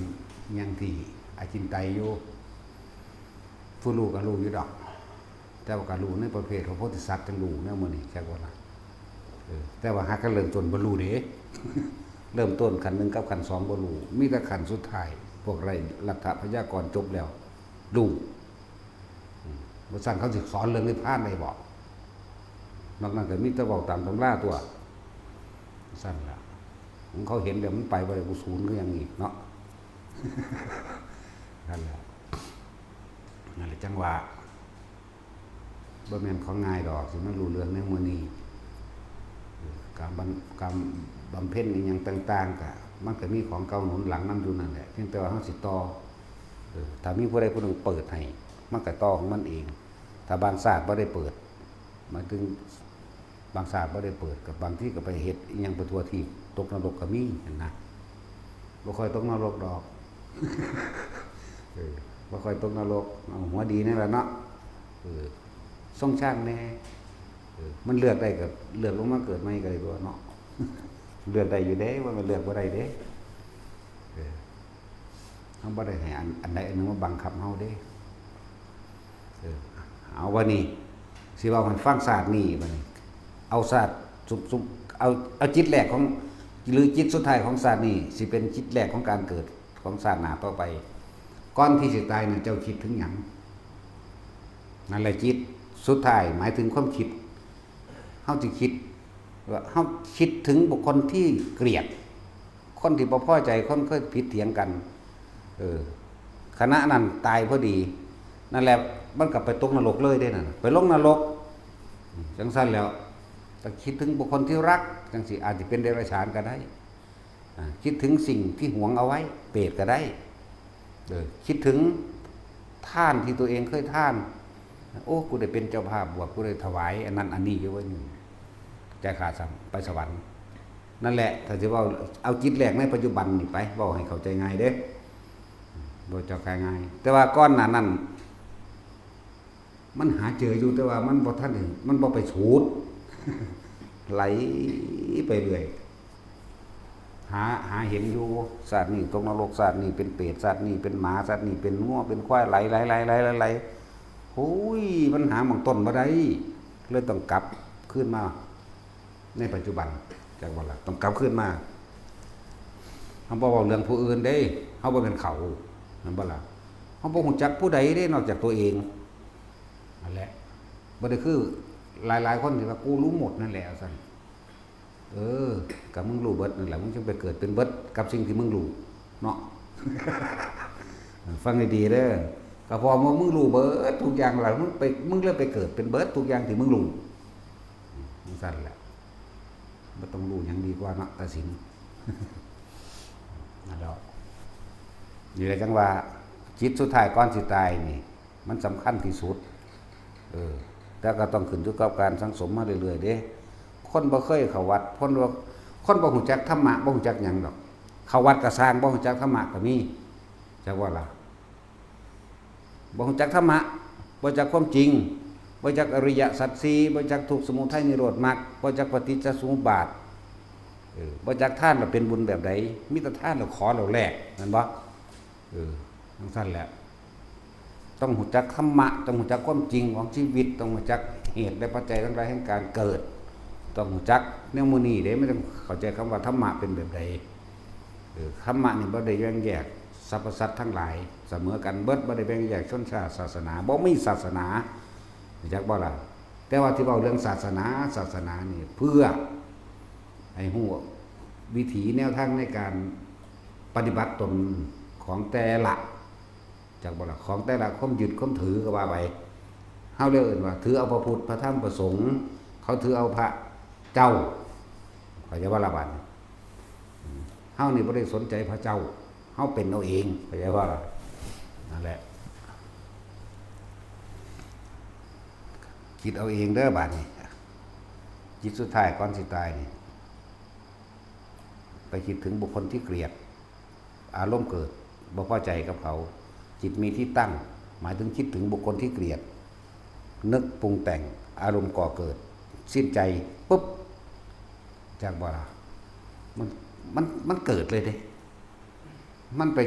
อย่างที่อาจินไตยอยู่ผู้รู้ก็รู้อยู่ดอกแต่ว่าก็รู้ในประเภทของโพธิสัตว์จังรู้แนวมื้อนี้จักว่าล่ะแต่ว่าหากเริ่มต้นบ่รู้เด้ เริ่มต้นขั้น1กับขั้น2บ่รู้มีแต่ขั้นสุดท้ายพวกไรลัทธพยากรณ์จบแล้วรู้บ่ซั่นเขาสิสอนเรื่องนิพพานได้บ่ นอกนั้นก็มีแต่บอกตามตำราตัวสั้นละของเขาเห็นเดี๋ยวมันไปบ่ได้กุศลก็ยังอีกเนาะนั่นแหละจังหวะบ่แม่นของง่ายดอกสิมันรู้เรื่องในมื้อนี้การบำเพ็ญอีหยังต่างๆก็มันก็มีของเก่าหนุนหลังนำอยู่นั่นแหละเพียงแต่ว่าเฮาสิต่อถ้ามีผู้ใดผู้หนึ่งเปิดให้มันก็ต่อของมันเองถ้าบางศาสตร์บ่ได้เปิดหมายถึงบางศาสตร์บ่ได้เปิดกับบางที่ก็ไปเฮ็ดอีหยังไปทั่วที่ตกนรกก็มีเห็นนะบ่ค่อยตกนรกดอกบ่ค่อยตกนรกเอาหัวดีนั่นแหละเนาะส่งช่างแน่มันเลือกได้ก็เลือกลงมาเกิดใหม่ก็ได้ตัวเนาะเลือกได้อยู่เด้ว่ามันเลือกบ่ได้เด้เฮาบ่ได้ให้อันใดอันหนึงมาบังคับเฮาเด้เอาว่านี่สิว่ามันฟังศาสตร์นี่บัดนี้เอาศาสตร์สุบเอาจิตแรกของหรือจิตสุดท้ายของศาสตร์นี่สิเป็นจิตแรกของการเกิดของศาสนาต่อไปก่อนที่สิตายเนี่ยเจ้าคิดถึงหยังนั่นแหละจิตสุดท้ายหมายถึงความคิดเฮาสิคิดว่าเฮาคิดถึงบุคคลที่เกลียดคนที่บ่พอใจคนเคยผิดเถียงกันคณะนั้นตายพอดีนั่นแหละมันกลับไปตกนรกเลยได้นั่นไปลงนรกจังซั่นแล้วถ้าคิดถึงบุคคลที่รักจังสิอาจจะเป็นเดรัจฉานก็ได้คิดถึงสิ่งที่หวงเอาไว้เปรตก็ได้คิดถึงท่านที่ตัวเองเคยท่านโอ้กูได้เป็นเจ้าภาพบวชกูได้ถวายอันนั้นอันนี้อยู่ไว้นี่ใจขาดไปสวรรค์นั่นแหละถ้าจะว่าเอาจิตแรกในปัจจุบันนี่ไปบอกให้เข้าใจง่ายเด้บ่เจ้าง่ายแต่ว่าก้อนหน้านั้นมันหาเจออยู่แต่ว่ามันบ่ทันถึงมันบ่ไปสูดไหลไปเรื่อยหาเห็นอยู่สัตว์นี่ตกนรกสัตว์นี่เป็นเปรตสัตว์นี่เป็นหมาสัตว์นี่เป็นงัวเป็นควายไหลโอ้ยมันหาหม่องต้นบ่ได้เลยต้องกลับขึ้นมาในปัจจุบันจังว่าล่ะต้องกลับขึ้นมาเฮาบ่เว้าเรื่องผู้อื่นเด้เฮาบ่เป็นเขานั่นบ่ล่ะเฮาบ่ฮู้จักผู้ใดเด้นอกจากตัวเองนั่นแหละบ่ได้คือหลายๆคนที่ว่ากูรู้หมดนั่นแหละซั่นกับมึงรู้เบิดนั่นแหละมึงจึงไปเกิดเป็นเบิดกับสิ่งที่มึงรู้เนาะ ฟังให้ดีเด้อก็พอมึงรู้เบิดทุกอย่างแล้วมึงเริ่มไปเกิดเป็นเบิดทุกอย่างที่มึงรู้ซั่นแหละบ่ต้องรู้หยังดีกว่าเนาะตัดสิน นั่นแหละนี่แหละจังว่าจิตสุดท้ายก่อนสิตายนี่มันสำคัญที่สุดแต่ก็ต้องขึ้นอยู่กับการสังสมมาเรื่อยๆเด้คนบ่เคยเข้าวัดคนบ่ฮู้จักธรรมะบ่ฮู้จักหยังดอกเข้าวัดก็สร้างบ่ฮู้จักธรรมะก็มีจักว่าล่ะบ่ฮู้จักธรรมะบ่จักความจริงบ่จักอริยสัจสี่บ่จักทุกข์สมุทัยนิโรธมรรคบ่จักปฏิจจสมุปบาทบ่จักทานว่าเป็นบุญแบบใดมีแต่ทานแล้วขอแล้วแลกนั่นบ่จังซั่นแหละต้องรู้จักธรรมะต้องรู้จักความจริงของชีวิตต้องรู้จักเหตุและปัจจัยทั้งหลายแห่งการเกิดต้องรู้จักแนวมื้อนี้เด้ไม่ต้องเข้าใจคำว่าธรรมะเป็นแบบใดธรรมะนี่บ่ได้แบ่งแยกสรรพสัตว์ทั้งหลายเสมอกันเบิดบ่ได้แบ่งแยกชนชาติศาสนาบ่มีศาสนาจักบ่ล่ะแต่ว่าที่เว้าเรื่องศาสนานี่เพื่อให้ฮู้วิถีแนวทางในการปฏิบัติตนของแต่ละจักบ่ล่ะของแต่ละความยึดความถือก็ว่าไปเฮาเรียกว่าถือเอาพระพุทธพระธรรมพระสงฆ์เขาถือเอาพระเจ้าเขาจะว่าละบัดเฮานี่บ่ได้สนใจพระเจ้าเฮาเป็นเอาเองเข้าใจว่านั่นแหละคิดเอาเองเด้อบัดนี้จิตสุดท้ายก่อนสิตายนี่ไปคิดถึงบุคคลที่เกลียดอารมณ์เกิดบ่พอใจกับเขาจิตมีที่ตั้งหมายถึงคิดถึงบุคคลที่เกลียดนึกปรุงแต่งอารมณ์ก่อเกิดสิ้นใจปุ๊บจากบ่ล่ะมันเกิดเลยเด้มันไป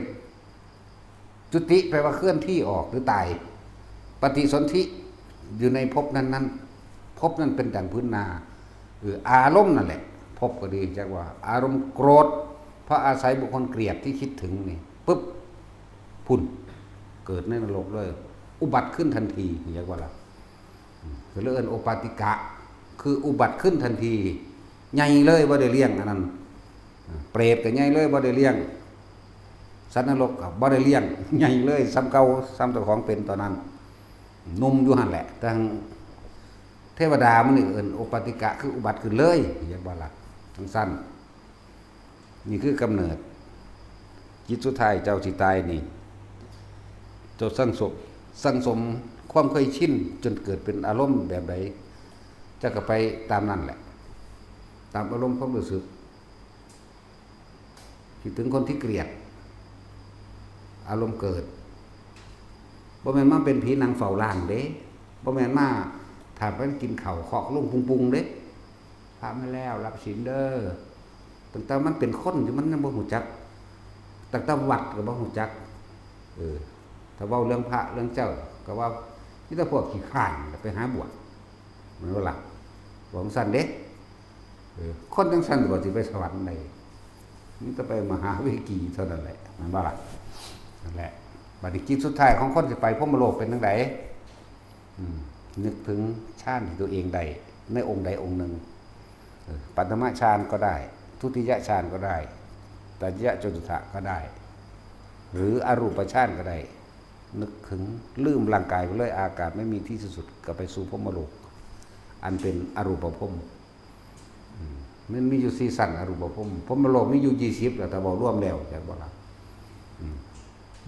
จุติแปลว่าเคลื่อนที่ออกหรือตายปฏิสนธิอยู่ในภพนั้นภพนั้นเป็นดังพื้นนาอารมณ์นั่นแหละภพก็ดีจากว่าอารมณ์โกรธเพราะอาศัยบุคคลเกลียดที่คิดถึงนี่ปุ๊บพุ่นเกิดในนรกเลยอุบัติขึ้นทันทีอย่างว่าล่ะคือเรื่องโอปาติกะ คืออุบัติขึ้นทันทีใหญ่เลยบ่ได้เลี้ยงอันนั้นเปรตก็ใหญ่เลยบ่ได้เลี้ยงสัตว์นรกก็บ่ได้เลี้ยงใหญ่เลยซ้ำเก่าซ้ำเจ้าของเป็นตอนนั้นนุ่มอยู่หั่นแหละทางเทวดามันนี่เอิ้นโอปติกะคืออุบัติขึ้นเลยอย่างว่าล่ะทั้งสั้นนี่คือกำเนิดจิตสุดท้ายเจ้าสิตายนี่เจ้าสั่งสมความเคยชินจนเกิดเป็นอารมณ์แบบใดจะก็ไปตามนั้นแหละตามอารมณ์ความรู้สึกคิดถึงคนที่เกลียดอารมณ์เกิดบ่แม่นมาเป็นผีนางเฝ้าล่างเด้บ่แม่นมาถ้าไปกินข้าวเคาะลงปุงๆเด้พามาแล้วรับศีลเด้อตั้งแต่มันเป็นคนที่มันยังบ่ฮู้จักตั้งแต่วัดก็บ่ฮู้จักถ้าเว้าเรื่องพระเรื่องเจ้าก็ว่านี่ถ้าพวกขี้ข้านไปหาบวชมันว่าล่ะบ่ซั่นเด้คนจังซั่นบ่สิไปสวรรค์ได้นี่จะไปมหาวิกีเท่านั้นแหละมันว่าล่ะนั่นแหละบัดนี้จิตสุดท้ายของคนสิไปพรหมโลกเป็นจังไดนึกถึงฌานที่ตัวเองได้ในองค์ใดองค์หนึ่งปัตตมฌานก็ได้ทุติยฌานก็ได้ตติยจตุตถะก็ได้หรืออรูปฌานก็ได้นึกถึงลืมร่างกายไปเลยอากาศไม่มีที่สุดก็ไปสู่พรหมโลกอันเป็นอรูปภพมันมีอยู่4สั้นอรูปภพพรหมโลกมีอยู่20แล้วแต่บ่รวมแล้วจักบ่ล่ะ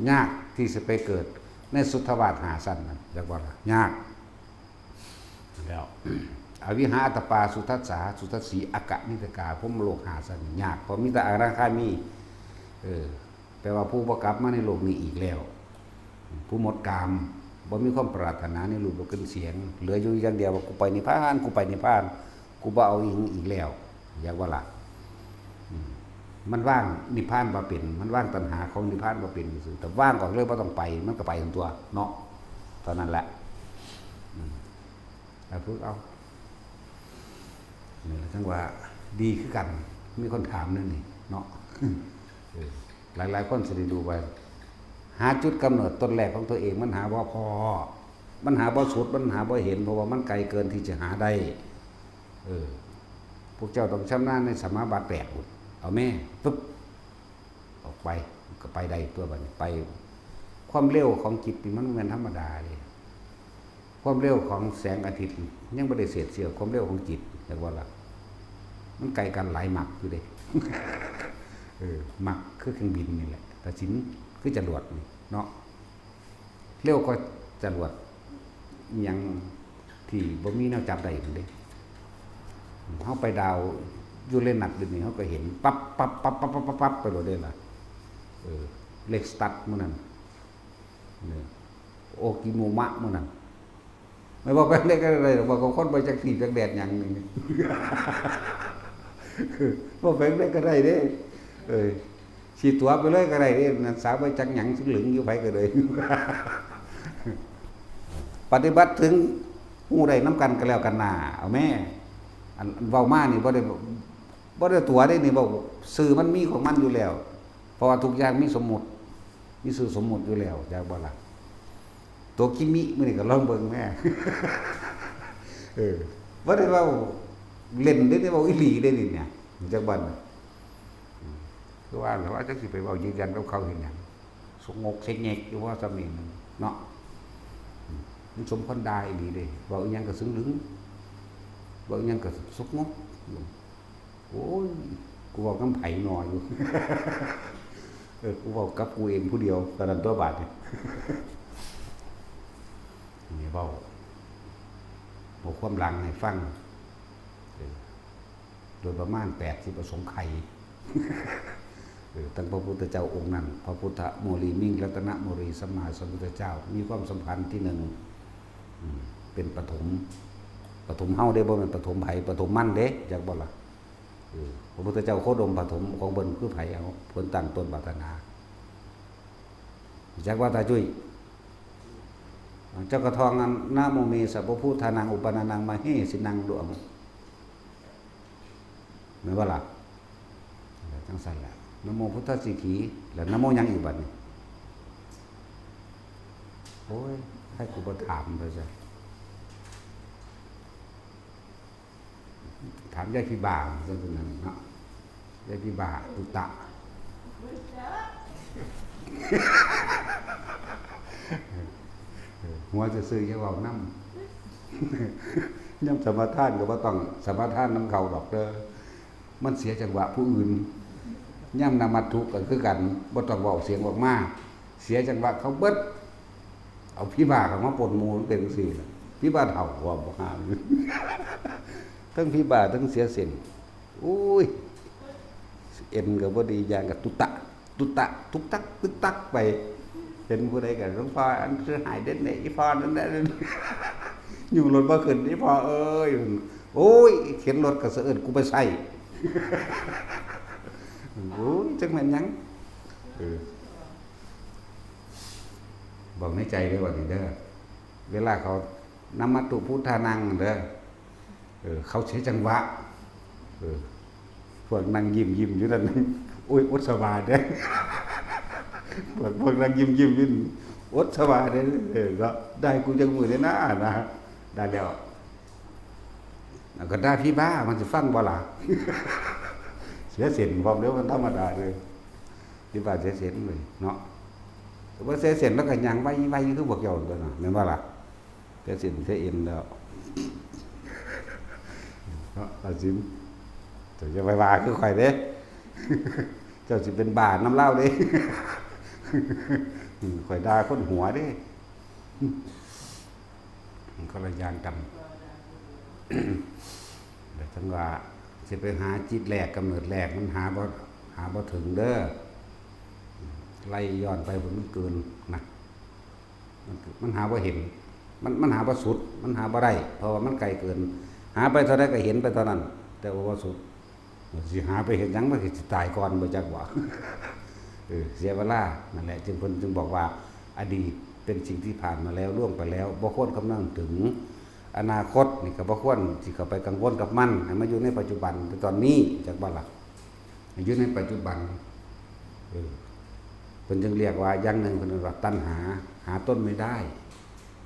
ยากที่จะไปเกิดในสุทธวาส5สั้นนั้นจักบ่ล่ะยากแล้วอวิหาอัตตปาสุทัสสาสุทัสสีอกะนิตกาพรหมโลก5สั้นยากเพราะมีแต่อนาคามีแปลว่าผู้บ่กลับมาในโลกนี้อีกแล้วผู้หมดกามบ่มีความปรารถนาในรูปบ่ขึ้นเสียงเหลืออยู่อย่างเดียวว่ากูไปนิพพานกูไปนิพพานกูบ่เอาอีกแล้วอยากว่าล่ะมันว่างนิพพานบ่เป็นมันว่างตัณหาของนิพพานบ่เป็นซื่อแต่ว่างก็เลยบ่ต้องไปมันก็ไปทั้งตัวเนาะตอนนั้นแหละแล้วฝึกเอานี่ทั้งว่าดีคือกันมีคนถามนั่นนี่เนาะหลายๆคนสิได้ดูไปหาจุดกำเนิดต้นแรกของตัวเองมันหาบ่พอมันหาบ่สุดมันหาบ่เห็นเพราะว่ามันไกลเกินที่จะหาได้พวกเจ้าต้องชำนาญในสมาบัติ8เอาแม่ปึ๊บออกไปก็ไปได้ตัวบัดนี้ไปความเร็วของจิตนี่มันเหมือนธรรมดาเลยความเร็วของแสงอาทิตย์ยังบ่ได้เศษเสี้ยวความเร็วของจิตจักว่าล่ะมันไกลกันหลายหมักอยู่เด้หมักคือเครื่องบินนี่แหละแต่สินคือจรวดนี่เนาะเร็วก็จรวดยังที่บ่มีแนวจับได้พุ่นเด้เฮาไปดาวยูเรนัสเดี๋ยวนี้เฮาก็เห็นปั๊บไปโลดเด้ล่ะเล็กสตัดมื้อนั้นโอกิโมมะมื้อนั้นไม่บอกไปเล็กอะไรหรอกบอกคนไปจักสีจักแดดหยังนี่บ่ไปเล็กก็ได้เด้ฉีดตัวไปเลยก็ได้เด้นั่นสาวไปจักหยังสึกหลึงอยู่ไผก็เลยปฏิบัติถึงฮู้ได้นำกันก็แล้วกันน่าเอาแม่อันเว้ามานี่บ่ได้ตัวได้นี่บ่สื่อมันมีของมันอยู่แล้วเพราะว่าทุกอย่างมีสมมุติมีสื่อสมมุติอยู่แล้วจักบ่ล่ะตัวกิมิมื้อนี้ก็ลองเบิ่งแม่บ่ได้เว้าเล่นได้เว้าอีหลีได้นี่เนี่ยจักบ่ล่ะคือว่าจักสิไปเว้ายืนยันกับเขาเห็นหยังสงกเสงเงกอยู่ว่าซ้ำนี่เนาะมันสมคนได้อีหลีเด้เว้าอีหยังก็ซึ้งลึงเว้าอีหยังก็สุกงกโอ้ยกูเว้ากับไผหน่อยอยู่กูเว้ากับกูเองผู้เดียวตอนนั้นตัวบาดนี่นี่เว้าบอกความหลังให้ฟังโดยประมาณ80ประสงค์ไขตั้งพระพุทธเจ้าองค์นั้นพระพุทธโมลีมิ่งรัตนโมลีสัมมาสัมพุทธเจ้ามีความสัมพันธ์ที่หนึ่งเป็นปฐมเฮาได้บ่แม่นปฐมไผปฐมมันเด้จักบ่ล่ะพระพุทธเจ้าโคดมปฐมของเบิ่นคือไผเอาเพิ่นตั้งต้นปรารถนาจักว่าตาจุ้ยเจ้ากระทองนะโมเมสัพพพุทธานังอุปนานังมาเฮสินังดวงแม่นบ่ล่ะจังซั่นแหละนะโมพุทธสิกขีแล้วนะโมยังอีกบัดนี้โอ้ยให้กูบ่ถามเลยจ้ะ ถามยายพี่บ่าวเรื่องนั้นเนาะยายพี่บ่าตุตะหัวจะซื้อยังเอาน้ำย่ำสมาทานก็ว่าต้องสมาทานน้ำเขาดอกเด้อมันเสียจังหวะผู้อื่นย่ำนามัตถุก็คือกันบ่ต้องบอกเสียงออกมาเสียจังหวะเขาเบิดเอาพี่บ่าเขามาปนมูเป็นสี่พี่บ่าเถ่าหัวบ่หามทั้งพี่บ่าทั้งเสียเส้นอุ้ยเอ็นก็บ่ดีอย่างกับตุตะตุกตักตึกตักไปเห็นผู้ใดกันหลวงพ่ออันคือหายเด่นไหนอีพ่อนั่นแหละอยู่รถบ่ขึ้นอีพ่อเอ้ยโอ้ยเข็นรถก็สะเอิ้นกูไปใส่โอ้ยจังแม่นหยังบอกในใจไว้ว่านี่เด้อเวลาเขานมัตตุพุทธานังเด้อเขาใช้จังหวะพวกนั่งยิ้มอยู่นั่นโอ้ยอดสบายเด้พวกนั่งยิ้มอยู่อดสบายเด้ก็ได้กูจังมือได้นะได้แล้วก็ได้พี่บ้ามันสิฟังบ่ล่ะเสียเสียนพร้อมเด้อมันธรรมดาเลยพี่บ้าเสียเสียนเลยเนาะแต่ว่าเสียเสียนแล้วก็ยังไว้คือพวกเจ้าตัวน่ะแม่นบ่ล่ะเสียเสียนเสียเอ็นแล้วเนาะอาซิมจะไปว่าคือข่อยเด้เจ้าสิเป็นบาทน้ำเหล้าเด้ข่อยด่าคนหัวเด้คนละอย่างกันแต่ทั้งว่าสิไปหาจิตแรกกำเนิดแรกมันหาบ่ถึงเด้อไล่ย้อนไปผลมันเกินนะมันหาบ่เห็นมันหาบ่สุดมันหาบ่ได้เพราะว่ามันไกลเกินหาไปเท่าใดก็เห็นไปเท่านั้นแต่ว่าบ่สุดสิหาไปเห็นหยังมันสิตายก่อนบ่จักว่าเสียเวลานั่นแหละจึงเพิ่นจึงบอกว่าอดีตเป็นสิ่งที่ผ่านมาแล้วล่วงไปแล้วบ่ควรคำนึงถึงอนาคตนี่ก็บ่ควรสิเข้าไปกังวลกับมันให้มาอยู่ในปัจจุบันตอนนี้จักบ่ล่ะอยู่ในปัจจุบันเพิ่นจึงเรียกว่าอย่างหนึ่งเพิ่นว่าตัณหาต้นไม่ได้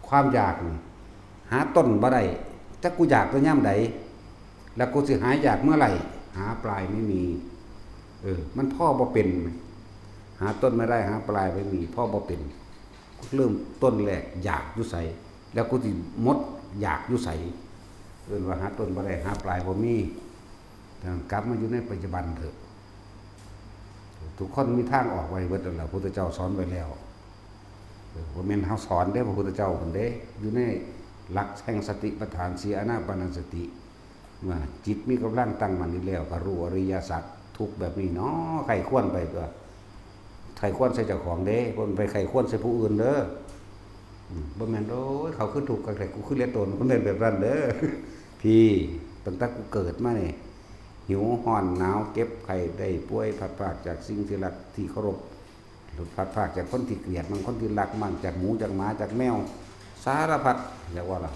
ความอยากนี่หาต้นบ่ได้จักกูอยากตัวยามใดแล้วกูสิหายอยากเมื่อไหร่หาปลายไม่มีมันพ่อบ่เป็นหาต้นไม่ได้หาปลายไม่มีพ่อบ่เป็นเริ่มต้นแรกอยากอยู่ไสแล้วกูสิหมดอยากอยู่ไสว่าหาต้นบ่ได้หาปลายบ่มีกลับมาอยู่ในปัจจุบันเถอะทุกคนมีทางออกไว้เบิดแล้วพระพุทธเจ้าสอนไว้แล้วบ่แม่นเฮาสอนเด้พระพุทธเจ้าเพิ่นเด้อยู่ในหลักแห่งสติปัฏฐาน4อานาปานสติว่าจิตมีกำลังตั้งมั่นอยู่แล้วก็รู้อริยสัจทุกแบบนี้เนาะใครควรไปตัวใครควรใส่เจ้าของเด้บ่ไปใครควรใส่ผู้อื่นเด้อบ่แม่นโอ้ยเขาคือถูกกับใครกูคือเลียตนคนเป็นแบบนั้นเด้อพี่ตั้งแต่กูเกิดมานี่หิวร้อนหนาวเก็บไข้ได้ป่วยพัดพรากจากสิ่งที่รักที่เคารพหลุดพัดพรากจากคนที่เกลียดมันคนที่รักมันจากหมูจากหมาจากแมวสารพัดเรียกว่าล่ะ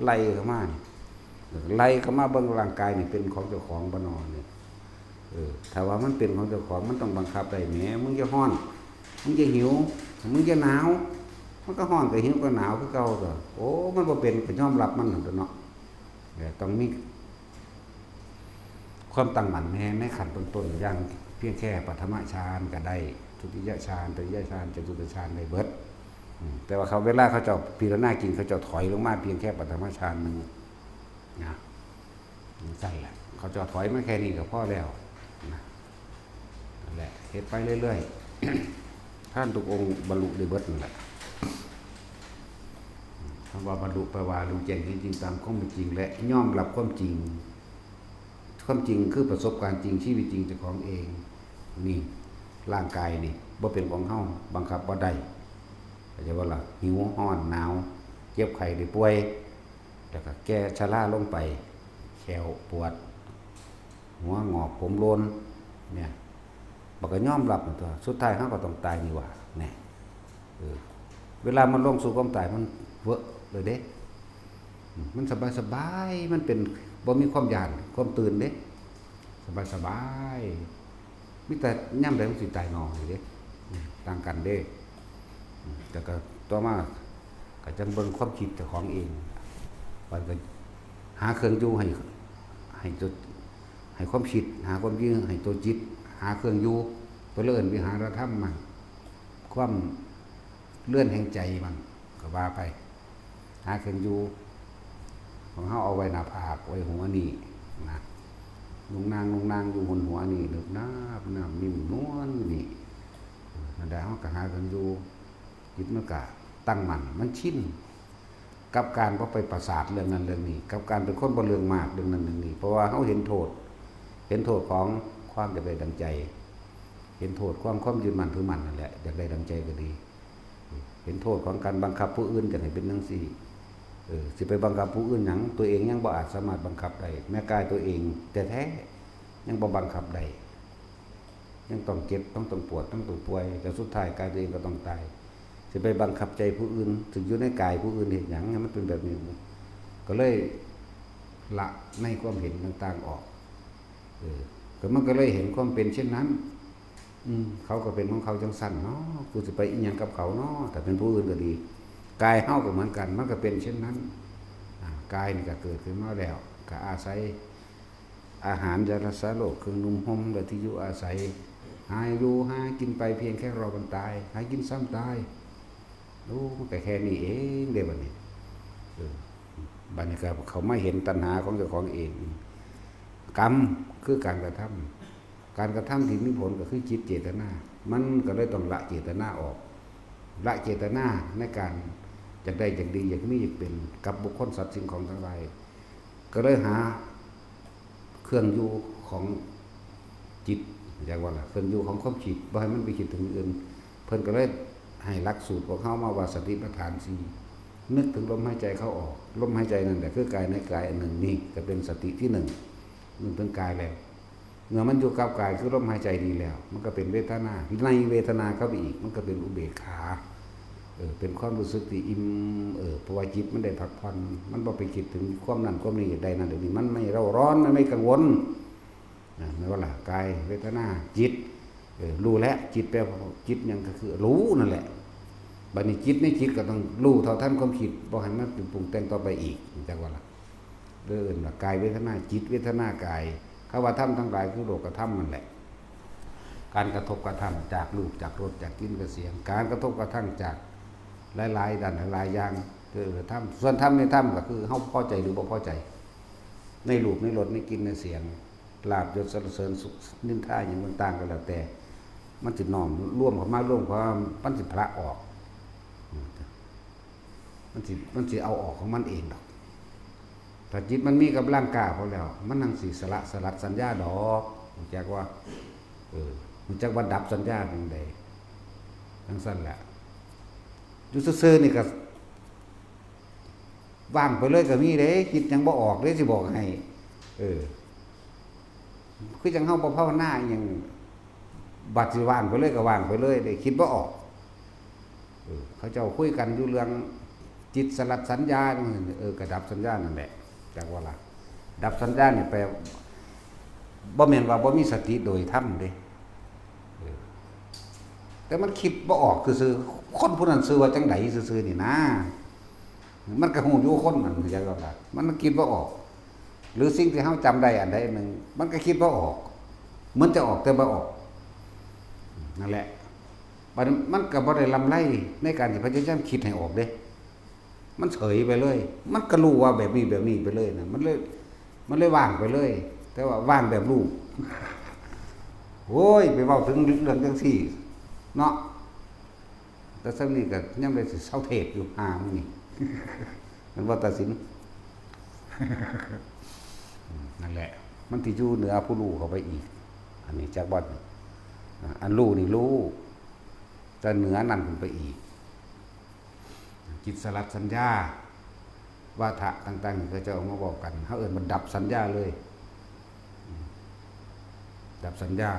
ไล่เข้ามาไล่เข้ามาเบิ่งร่างกายนี่เป็นของเจ้าของบ่นอนนี่ถ้าว่ามันเป็นของเจ้าของมันต้องบังคับได้แหมมึงจะร้อนมึงจะหิวมึงจะหนาวมันก็ร้อนก็หิวก็หนาวคือเก่าตัวโอ้มันบ่เป็นก็ยอมรับมันนั่นตัวเนาะต้องมีความตั้งมั่นในขั้นต้นๆอย่างเพียงแค่ปฐมฌานก็ได้ทุติยฌานตติยฌานจตุตฌานได้เบิดแต่ว่าเขาเวลาเขาเจ้าพิจารณากินเขาเจ้าถอยลงมาเพียงแค่ปฐมฌานนึงนะใช่แหละเขาเจ้าถอยมาแค่นี้ก็พอแล้วนั่นแหละเฮ็ดไปเรื่อยๆท่านทุกองค์บรรลุได้เบิดนั่นแหละคำว่าบรรลุแปลว่ารู้แจ้งจริงๆตามความเป็นจริงและยอมรับความจริงความจริงคือประสบการณ์จริงชีวิตจริงเจ้าของเองนี่ร่างกายนี่บ่เป็นของเฮาบังคับบ่ได้เข้าใจบ่ล่ะหิวร้อนหนาวเจ็บไข้ได้ป่วยแล้วก็แก่ชราลงไปแขวปวดหัวงอกผมโลนเนี่ยบ่ก็ยอมรับมันตัวสุดท้ายเฮาก็ต้องตายนี่ว่าแน่เวลามันลงสู่ความตายมันเวอะเลยเด้มันสบายๆมันเป็นบ่มีความย่านความตื่นเด้สบายๆมีแต่ย่ำใดมันสิตายงอเด้ต่างกันเด้แต่ก็ต่อมาก็จังเบิ่งความคิดเจ้าของเองว่าก็หาเครื่องอยู่ ให้ตัวให้ความคิดหาความจริงให้ตัวจิตหาเครื่องอยู่ตัวเลื่อนวิหารธรรมมันความเลื่อนแห่งใจมันก็ว่าไปหาเครื่องอยู่ของเฮาเอาไว้หน้าผากไว้หัวนี่นะลุงนางอยู่บนหัวนี่นึกน้ำนิ่มนวลนี่นั่นแหละเฮาก็หาเครื่องอยู่จิตมันก็ตั้งมั่นมันชินกับการบ่ไปประสาทเรื่องนั้นเรื่องนี้กับการเป็นคนบ่เรื่องมากเรื่องนั้นเรื่องนี้เพราะว่าเฮาเห็นโทษของความอยากได้ดังใจเห็นโทษความยึดมั่นถือมั่นนั่นแหละอยากได้ดังใจก็ดีเห็นโทษของการบังคับผู้อื่นจะให้เป็นจังซี่สิไปบังคับผู้อื่นหยังตัวเองยังบ่อาจสามารถบังคับได้แม้กายตัวเองแต่แท้ยังบ่บังคับได้ยังต้องเจ็บต้องปวดต้องป่วยแต่สุดท้ายกายตัวเองก็ต้องตายสิไปบังคับใจผู้อื่นถึงอยู่ในกายผู้อื่นเฮ็ดหยังให้มันเป็นแบบนี้ก็เลยละในความเห็นต่างๆออกก็มันก็เลยเห็นความเป็นเช่นนั้นเขาก็เป็นของเขาจังสั่นเนาะกูจะไปอีหยังกับเขาเนาะแต่เป็นผู้อื่นก็ดีกายเฮาก็เหมือนกันมันก็เป็นเช่นนั้นกายนี่ก็เกิดขึ้นมาแล้วก็อาศัยอาหารยารักษาโรคเครื่องนุ่มห่มและที่อยู่อาศัยหาอยู่หากินไปเพียงแค่รอวันตายหากินซ้ำตายรู้มันก็แค่นี้เองเด้บัดนี้บัดนี้ก็เขาไม่เห็นตัณหาของเจ้าของเองกรรมคือการกระทำที่มีผลก็คือจิตเจตนามันก็เลยต้องละเจตนาออกละเจตนาในการอยากได้อยากดีอยากมีอยากเป็นกับบุคคลสัตว์สิ่งของทั้งหลายก็เลยหาเครื่องอยู่ของจิตเรียกว่าล่ะเครื่องอยู่ของความคิดบ่ให้มันไปคิดถึงอื่นเพิ่นก็เลยให้หลักสูตรของเฮามาว่าสติปัฏฐาน4นึกถึงลมหายใจเข้าออกลมหายใจนั่นแหละคือกายในกายอันหนึ่งนี่ก็เป็นสติที่1นึกถึงกายแล้วเมื่อมันอยู่กับกายคือลมหายใจดีแล้วมันก็เป็นเวทนาในเวทนาเข้าไปอีกมันก็เป็นอุเบกขาเป็นความรู้สึกที่อิ่มเพราะว่าจิตมันได้พักผ่อนมันบ่ไปคิดถึงความนั้นความนี้ใดนั่นเดี๋ยวนี้มันไม่เร่าร้อนมันไม่กังวลไม่ว่าล่ะกายเวทนาจิตรู้แล้วจิตแปลว่าจิตยังก็คือรู้นั่นแหละบัดนี้จิตในจิตก็ต้องรู้เท่าทันความคิดบ่ให้มันปรุงแต่งต่อไปอีกจังว่าล่ะเรื่องว่ากายเวทนาจิตเวทนากายคำว่าธรรมทั้งหลายคือโลกธรรมนั่นแหละการกระทบกระทั่งจากรูปจากรสจากกลิ่นจากเสียงการกระทบกระทั่งจากหลายๆด้านหลายอย่างคือธรรมส่วนธรรมในธรรมก็คือเฮาพอใจหรือบ่พอใจในรูปในรสในกลิ่นในเสียงลาภยศสรรเสริญสุขนินทาอย่างต่างๆก็แล้วแต่มันสิน้อมร่วมเข้ามาร่วมความมันสิพละออกมันสิเอาออกของมันเองดอกถ้าจิตมันมีกำลังกล้าพอแล้วมันนั่งสิสลัดสัญญาดอกรู้จักว่ารู้จักว่าดับสัญญาเป็นใดทั้งสั้นแหละอยู่ซื่อๆนี่ก็ว่างไปเลยก็มีเด้คิดยังบ่ออกเด้สิบอกให้คือจังเฮาบ่ภาวนาอีหยังบัดสิว่างไปเลยก็ว่างไปเลยได้คิดบ่ออกเขาเจ้าคุยกันอยู่เรื่องจิตสลัดสัญญาก็ดับสัญญานั่นแหละจักว่าล่ะดับสัญญานี่แปลบ่แม่นว่าบ่มีสติโดยธรรมเด้แต่มันคิดบ่ออกคือซื่อคนผู้นั้นซื่อว่าจังได๋ซื่อๆนี่นะมันก็ฮู้อยู่คนนั้นจังว่าล่ะมันคิดบ่ออกหรือสิ่งที่เฮาจำได้อันใดอันหนึ่งมันก็คิดบ่ออกเหมือนจะออกแต่บ่ออกนั่นแหละมันก็บ่ได้ลำไรในการที่พยายามคิดให้ออกเด้มันเฉยไปเลยมันก็รู้ว่าแบบนี้ไปเลยนะมันเลยว่างไปเลยแต่ว่าว่างแบบรู้โอ้ยไปเว้าถึงเรื่องจังซี่เนาะแต่ซั้นนี่ก็ยังได้สิเซาเทศอยู่หามื้อนี้มันว่าตัดสินนั่นแหละมันที่อยู่เหนือผู้รู้เข้าไปอีกอันนี้จักบ่อันรู้นี่รู้แต่เหนือนั่นขึ้นไปอีกจิตสลัดสัญญาวาทะต่างๆก็จะเอามาบอกกันเฮาเอิ้นมันดับสัญญาเลยดับสัญญา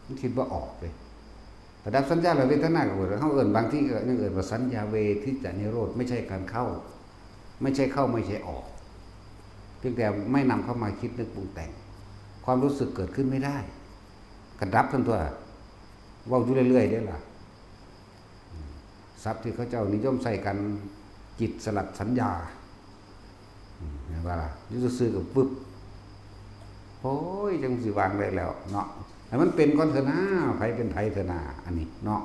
มันคิดว่าออกเลยแต่ดับสัญญาแล้วเวทนาก็เฮาเอิ้นบางที่ก็ยังเอิ้นว่าสัญญาเวทิจนิโรธไม่ใช่การเข้าไม่ใช่เข้าไม่ใช่ออกเพียงแต่ไม่นำเข้ามาคิดนึกปรุงแต่งความรู้สึกเกิดขึ้นไม่ได้กระดับทั้งตัวเว้าอยู่เรื่อยๆได้ล่ะศัพท์ที่เขาเจ้านิยมใส่กันจิตสลัดสัญญา เห็นว่าล่ะอยู่ซื่อๆกับปึ๊บโอ้ยจังสิวางได้แล้วเนาะให้มันเป็นก่อนเถอะนะไผเป็นไผเถอะนะอันนี้เนาะ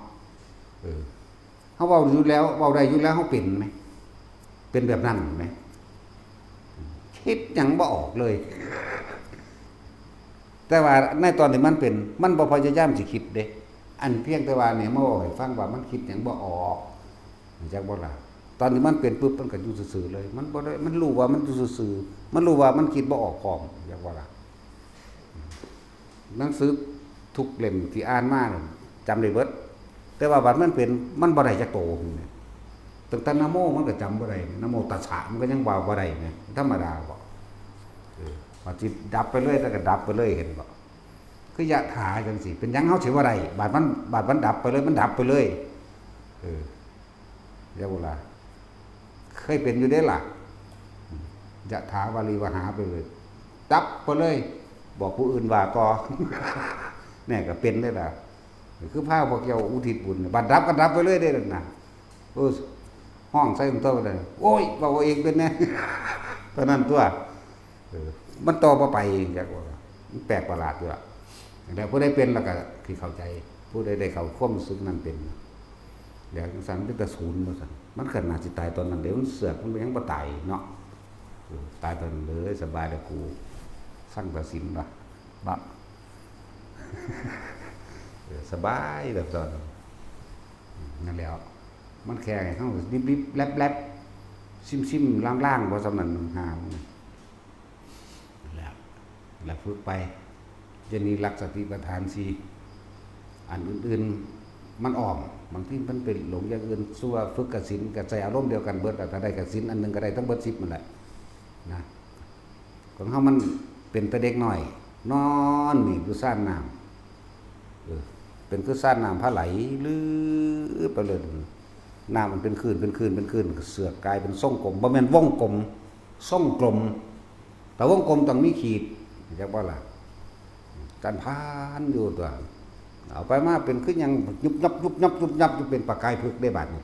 เฮาเว้าอยู่แล้วเว้าได้อยู่แล้วเฮาเป็นไหมเป็นแบบนั้นไหมคิดหยังบ่ออกเลย แต่ว่าในตอนที่มันเป็นมันบ่พยายามสิคิดเด้อันเพียงแต่ว่าเนี่ยมาบอกให้ฟังว่ามันคิดหยังบ่ออกจักบ่ล่ะตอนที่มันเป็นปุ๊บมันก็อยู่ซื่อๆเลยมันบ่ได้มันรู้ว่ามันอยู่ซื่อๆมันรู้ว่ามันคิดบ่ออกพร้อมจักบ่ล่ะหนังสือทุกเล่มที่อ่านมาจำได้เบิดแต่ว่าบัดมันเป็นมันบ่ได้จักโตตั้งแต่นะโมมันก็จำบ่ได้นะโมตัสสะมันก็ยังว่าบ่ได้แม่ธรรมดาบ่ว่าสิดับไปเลยแต่ก็ดับไปเลยเห็นบ่คือยะถาจังซี่เป็นหยังเฮาสิว่าได้บาดมันดับไปเลยมันดับไปเลยเรียกว่าล่ะเคยเป็นอยู่เด้ล่ะยะถาวาลีวหาไปเลยดับไปเลยบอกผู้อื่นว่าต่อ แน่ก็เป็นได้ล่ะคือพาพวกเจ้าอุทิศบุญบัดดับก็ดับไปเลยได้นั่นน่ะห้องใส่ตัวไปเลยโอ้ยว่าเองเป็นแน่ ตอนนั้นตัวมันต่อบ่ไปจักว่ามันแปลกประหลาดอยู่ล่ะแต่ผู้ใดเป็นแล้วก็คือเข้าใจผู้ใดได้เข้าความรู้สึกนั้นเป็นแล้วจังซั่นเป็นแต่ศูนย์ว่าซั่นมันเกิดน่าสิตายตอนนั้นเดี๋ยวมันเสือกมันยังบ่ตายเนาะตายตอนนั้นเลยสบายแล้วกูสร้างตัดสินว่าบ่ สบายแบบตอนนั่นแล้วมันแค่ให้เฮาดิบๆแลบๆซิมๆล่างๆบ่สำนั้นหาแล้วฝึกไปจะมีหลักสติปัฏฐาน4อันอื่นๆมันอ้อมบางทีมันเป็นหลงอย่างอื่นสู้ว่าฝึกกสิณกับใจอารมณ์เดียวกันเบิดถ้าได้กสิณอันนึงก็ได้ทั้งเบิด10นั่นแหละนะของเฮามันเป็นแต่เด็กน้อยนอนนี่อยู่ซ่านน้ำเป็นคือซ่านน้ำพาไหลลือไปเลยน้ำมันเป็นคลื่นเสือกกลายเป็นทรงกลมบ่แม่นวงกลมทรงกลมแต่วงกลมต้องมีขีดจักบ่ล่ะการพานอยู่ตัวเอาไปมาเป็นคือยังยุบยับอยู่เป็นประกายพึกได้บาดนี้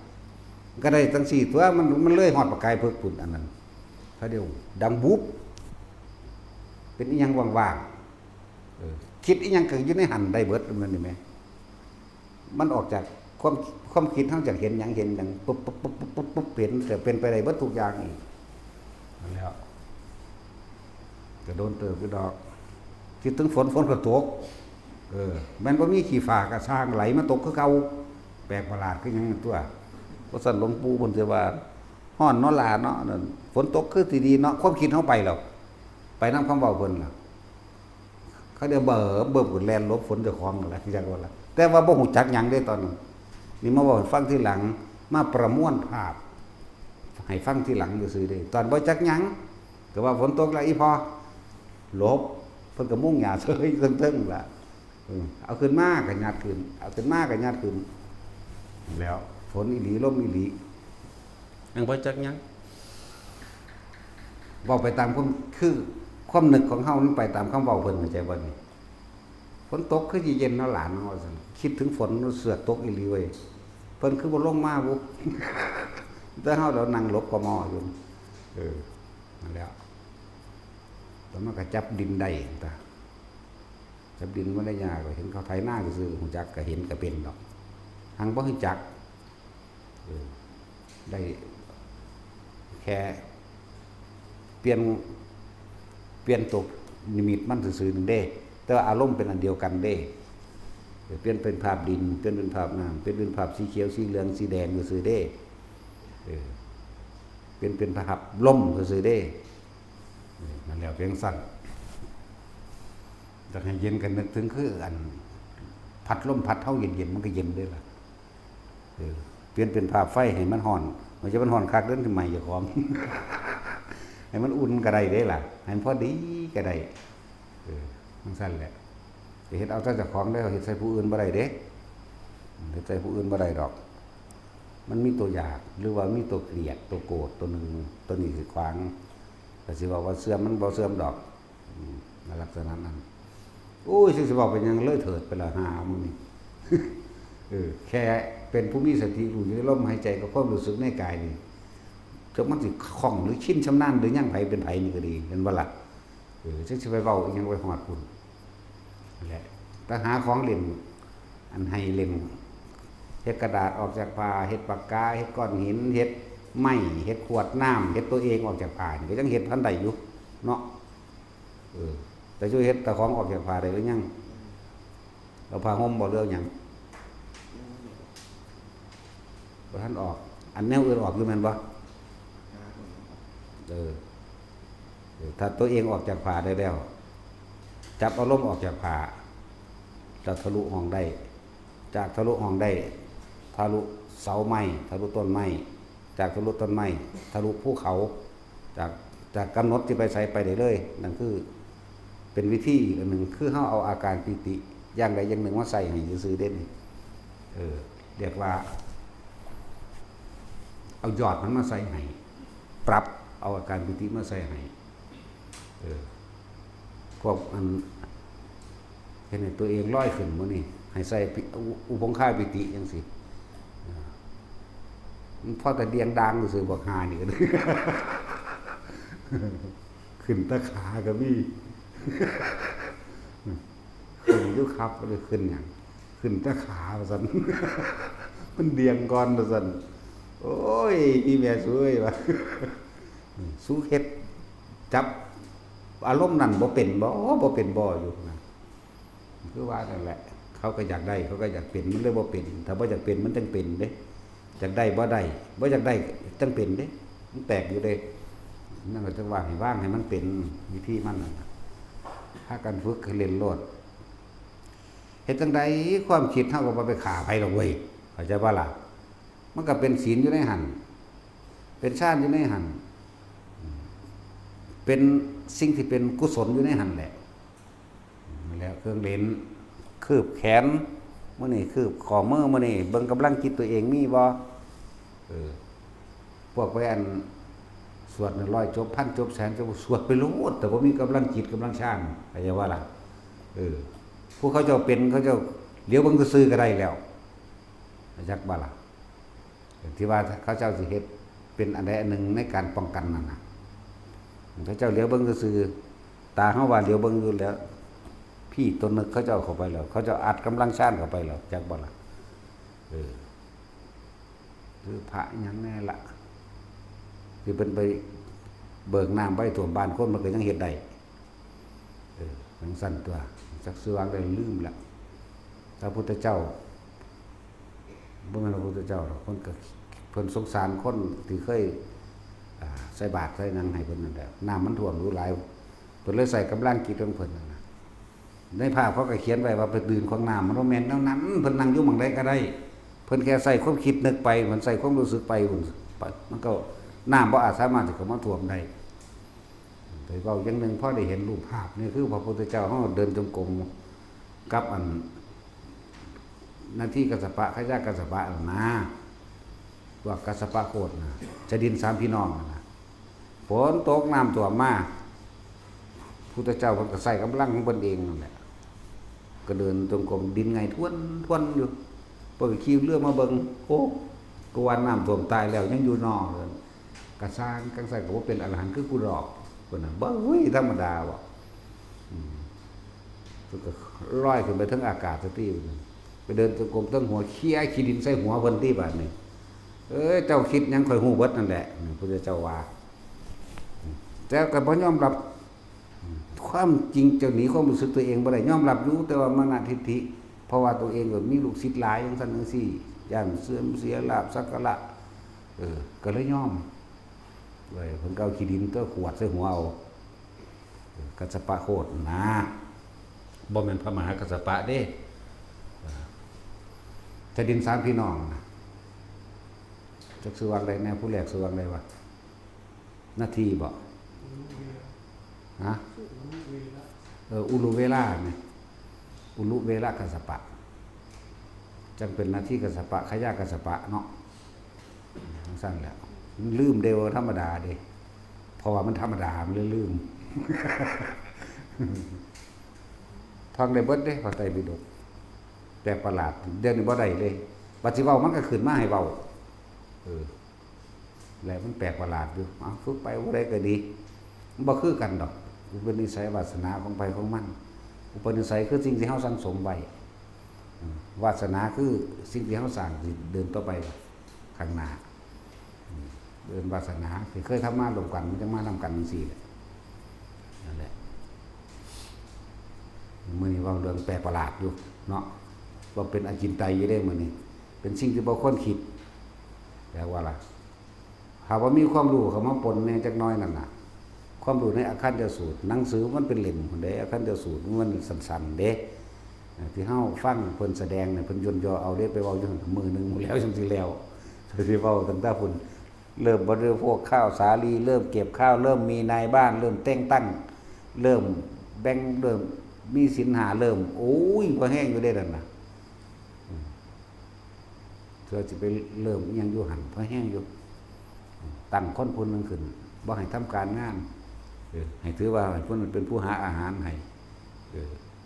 ก็ได้ทั้ง4ตัวมันเลยฮอดประกายพึกพุ่นอันนั้นเขาเดียวดังบุบเป็นอีหยังว่างๆคิดอีหยังก็อยู่ในหันได้เบิดมันนี่แม่มันออกจากความคิดเฮาจากเห็นหยังปุ๊บเป็นแต่เป็นไปได้เบิดทุกอย่างอีกนั่นแล้วก็โดนเติบไปดอกคิดถึงฝนก็ตกมันบ่มีขี้ฟ้าก็สร้างไหลมาตกคือเก่าแปลกประหลาดคือหยังตัวบ่ซั่นหลวงปู่เพิ่นสิว่าฮ้อนเนาะล่ะเนาะนั่นฝนตกคือสิดีเนาะความคิดเฮาไปแล้วไปนำคำเว้าเพิ่นล่ะเขาเดี๋ยวเบิ่มแล่นลบฝนเจ้าของนั่นแหละจักว่าล่ะแต่ว่าบ่ฮู้จักหยังเด้ตอนนั้นนี่มาเว้าให้ฟังทีหลังมาประมวลภาพให้ฟังทีหลังซื่อๆเด้ตอนบ่จักหยังก็ว่าฝนตกแล้วอีพอลบเพิ่นก็มุ่งหญ้าเฉยเทิงๆล่ะเอาขึ้นมาก็ญาติขึ้นเอาขึ้นมาก็ญาติขึ้นแล้วฝนอีหลีลมอีหลียังบ่จักหยังเว้าไปตามความนึกของเฮามันไปตามคำเว้าเพิ่นเข้าใจบ่นี่ฝนตกคือสิเย็นเนาะหลานเนาะซั่นคิดถึงฝนเสือกตกอีหลีเว้ยเพิ่นคือบ่ลงมาบุแต่เฮาเรานั่งหลบกมอยู่นั่นแล้วแล้วมันก็จับดินได้ตาจับดินบ่ได้ยากก็เห็นเขาไถนาซื่อๆฮู้จักก็เห็นก็เป็นดอกหังบ่ฮู้จักได้แค่เปลี่ยนตกนิมิตมันซื่อๆนึงเด้แต่ว่าอารมณ์เป็นอันเดียวกันเด้เปลี่ยนเป็นภาพดินเปลี่ยนเป็นภาพน้ำเปลี่ยนเป็นภาพสีเขียวสีเหลืองสีแดงซื่อๆเด้เปลี่ยนเป็นภาพลมซื่อๆเด้นั่นแล้วเพียงสั้นจะให้เย็นกันนึกถึงคืออันพัดลมพัดเท่าเย็นๆมันก็เย็นได้ล่ะเปลี่ยนเป็นภาพไฟให้มันร้อนมันจะมันร้อนคักเดินขึ้นใหม่เจ้าของ ให้มันอุ่นก็ได้เด้ล่ะให้มันพอดีก็ได้มันสั้นแหละจะเฮ็ดเอาแต่เจ้าของได้เฮ็ดใส่ผู้อื่นบ่ได้เด้เฮ็ดใส่ผู้อื่นบ่ได้ดอกมันมีตัวอยากหรือว่ามีตัวเกลียดตัวโกรธตัวนึงตัวนี้สิขวางแต่สิว่าเสื่อมมันบ่เสื่อมดอกในลักษณะนั้นโอ้ยสิบอกเป็นยังเลยเถิดไปละหามึงนี่ แค่เป็นผู้มีสติรู้อยู่ในลมหายใจกับความรู้สึกในกายนี่จ กมันสิคล่องหรือชินชำนาญหรือยังไผเป็นไผนี่ก็ดีเห็นบ่ล่ะจังสิไปเว้าอีหยังไปฮอดพุ่นนั่นแหละถ้าหาของเล่นอันให้เล่นเฮ็ดกระดาษออกจากผ้าเฮ็ดปากกาเฮ็ดก้อนหินเฮ็ดไม้เฮ็ดขวดน้ำเฮ็ดตัวเองออกจากผ้านี่ก็ยังเฮ็ดทันได้อยู่เนาะแต่ช่วยเฮ็ดตะของออกจากผ้าได้หรือยังเราผ้าห่มบ่เรื่องหยังบ่ทันออกอันแนวอื่นออกอยู่แม่นบ่ถ้าตัวเองออกจากผ้าได้แล้วจับอารมณ์ออกจากผ้าจะทะลุห้องได้จากทะลุห้องได้ทะลุเสาไม้ทะลุต้นไม้จากทะลุต้นไม้ทะลุภูเขาจากกำหนดที่ไปใส่ไปได้เลยนั่นคือเป็นวิธีอีกอันหนึ่งคือเฮาเอาอาการปิติอย่างใดอย่างหนึ่งมาใส่ให้ซื่อๆเด่นเรียกว่าเอายอดมันมาใส่ให้ปรับเอาอาการปิติมาใส่ให้พวกอันเห็นตัวเองลอยขึ้นมื้อนี้ให้ใส่อุปงค่าปิติจังซี่มันพอแต่เดียงดังซื่อบอกหานี่ก็ได้ ขึ้นตะขาก็มี ขึ้นอยู่ครับก็เลยขึ้นหยังขึ้นตะขาว่าซั่น มันเดียงก่อนว่าซั่นโอ้ยอีแม่สวยว่ะ สู้เฮ็ดจับอารมณ์นั้นบ่เป็นบ่อยู่นะคือว่านั่นแหละเขาก็อยากได้เขาก็อยากเป็นมันเลยบ่เป็นถ้าบ่อยากเป็นมันจังเป็นเด้อยากได้บ่ได้บ่อยากได้จังเป็นเด้มันแตกอยู่เด้นั่นก็จังว่าให้ว่างให้มันเป็นวิธีมันน่ะถ้ากันฝึกคือเล่นโลดเฮ็ดจังได๋ความคิดเฮาก็บ่ไปฆ่าไผดอกเว้ยเข้าใจบ่ล่ะมันก็เป็นศีลอยู่ในหั่นเป็นฌานอยู่ในหั่นเป็นสิ่งที่เป็นกุศลอยู่ในหั่นแหละแล้วเครื่องเล่นคืบแขนมื้อนี้คืบข้อมือมื้อนี้เบิ่งกำลังจิตตัวเองมีบ่พวกไปอันสวด100จบพันจบแสนจบสวดไปโลดแต่บ่มีกำลังจิตกำลังฌานเข้าใจว่าล่ะผู้เขาเจ้าเป็นเขาเจ้าเหลียวเบิ่งซื่อๆก็ได้แล้วจักบ่ล่ะที่ว่าเขาเจ้าสิเฮ็ดเป็นอันใดอันหนึ่งในการป้องกันนั่นน่ะเขาเจ้าเหลียวเบิ่งซื่อๆตาเฮาว่าเหลียวเบิ่งอยู่แล้วพี่ตัวนึกเขาเจ้าเข้าไปแล้วเขาเจ้าอัดกำลังฌานเข้าไปแล้วจักบ่ล่ะคือพระหยังแน่ล่ะคือเป็นไปเบิกน้ำไว้ท่วมบ้านคนมันก็ยังเฮ็ดได้จังซั่นตัวจักสิวางได้ลืมแล้วพระพุทธเจ้าบ่แม่นพระพุทธเจ้าหรอกเพิ่นก็เพิ่นสงสารคนที่เคยใส่บาตรใส่นั่นให้เพิ่นนั่นแหละน้ำมันท่วมรู้หลายเพิ่นเลยใส่กำลังจิตของเพิ่นนั่นน่ะในภาพเขาก็เขียนไว้ว่าไปดื่มของน้ำมันบ่แม่นแนวนั้นเพิ่นนั่งอยู่หม่องใดก็ได้เพิ่นแค่ใส่ความคิดนึกไปมันใส่ความรู้สึกไปมันก็น้ำบ่อาจสามารถที่เข้ามาท่วมได้แต่เว้าอย่างนึงพอได้เห็นรูปภาพนี่คือพระพุทธเจ้าเฮาเดินจงกรมกับอันหน้าที่กัสสปะขยะกัสสปะนะว่ากัสสปะโคตรนะจะดินสามพี่น้องนะฝนตกน้ำท่วมมาพุทธเจ้าเพิ่นก็ใส่กำลังของเพิ่นเองนั่นแหละก็เดินจงกรมดินไงทวนอยู่เพิ่นก็ขี่เรือมาเบิ่งโอ้กวนน้ำท่วมตายแล้วยังอยู่นอกเลยกระสร้างกังใส่ก็บ่เป็นอรหันต์คือกูดอกเพิ่นน่ะบ่เฮ้ยธรรมดาบ่เพิ่นก็ลอยขึ้นไปถึงอากาศซะติไปเดินจงกรมตั้งหัวเขี้ยขี้ดินใส่หัวเพิ่นติบาดนี้เจ้าคิดหยังค่อยฮู้เบิดนั่นแหละพุทธเจ้าว่าแต่ก็บ่ยอมรับความจริงเจ้าหนีความรู้สึกตัวเองบ่ได้ยอมรับอยู่แต่ว่ามานะทิฏฐิเพราะว่าตัวเองก็มีลูกศิษย์หลายจังซั่นจังซี่ย่านเสื่อมเสียลาภสักการะก็เลยยอมเว้ยเพิ่นก็เอาขี้ดินตัวขวดใส่หัวเอากัสสปะโคตรนะบ่แม่นพระมหากัสสปะเด้จะดินสามพี่น้องนะจักสิวางได้แน่ผู้แรกสิวางได้ว่านาทีบ่ฮะอุลุเวลาเนี่ยอุลุเวลากัสสปะจังเป็นหน้าที่กัสสปะขยะกัสสปะเนาะสั้นแล้วลืมเดียวธรรมดาเด้เพราะว่ามันธรรมดามันเลยลืม ท่องได้เบิดเด้พระไตรปิฎกแต่ประหลาดเดี๋ยวนี้บ่ได้เลยบัดสิเว้ามันก็ขึ้นมาให้เว้า แล้วมันแปลกประหลาดอยู่ฝึกไปบ่ได้ก็ดีมันบ่คือกันดอกอุปนิสัยวาสนาของไผของมันอุปนิสัยคือสิ่งที่เฮาสั่งสมไว้วาสนาคือสิ่งที่เฮาสร้างสิเดินต่อไปข้างหน้าเดินวาสนาที่เคยทำมาร่วมกันมันจังมานํกันจังซี่แหละนั่นแหละมื้อนี้เว้าเรื่องแปลกประหลาดอยู่เนาะว่าเป็นอจินไตยอยู่เด้มื้อนี้เป็นสิ่งที่บ่ควรคิดแต่ว่าล่ะหากว่ามีความรู้เข้ามาปนแหน่จักหน่อยนั่นน่ะความรู้ในอาคันเจสูตรหนังสือมันเป็นเล่มพุ่นเด้อาคันเจสูตรมันสั้นๆเด้ที่เฮาฟังเพิ่นแสดงเนี่ยเพิ่นย่นย่อเอาเด้ไปเว้าอยู่มื้อนึงหมดแล้วจังสิแล้วสิเว้าตั้งแต่พุ่นเริ่มบ่เรื่องพวกข้าวสาลีเริ่มเก็บข้าวเริ่มมีนายบ้านเริ่มแต่งตั้งเริ่มแบ่งเริ่มมีสินหาเริ่มโอ้ยบ่แห้งอยู่เด้นั่นน่ะเธอสิไปเริ่มอิหยังอยู่หั่นบ่แห้งอยู่ตั้งคนผู้นึงขึ้นบ่ให้ทำการงานให้ถือว่าเพิ่นเป็นผู้หาอาหารให้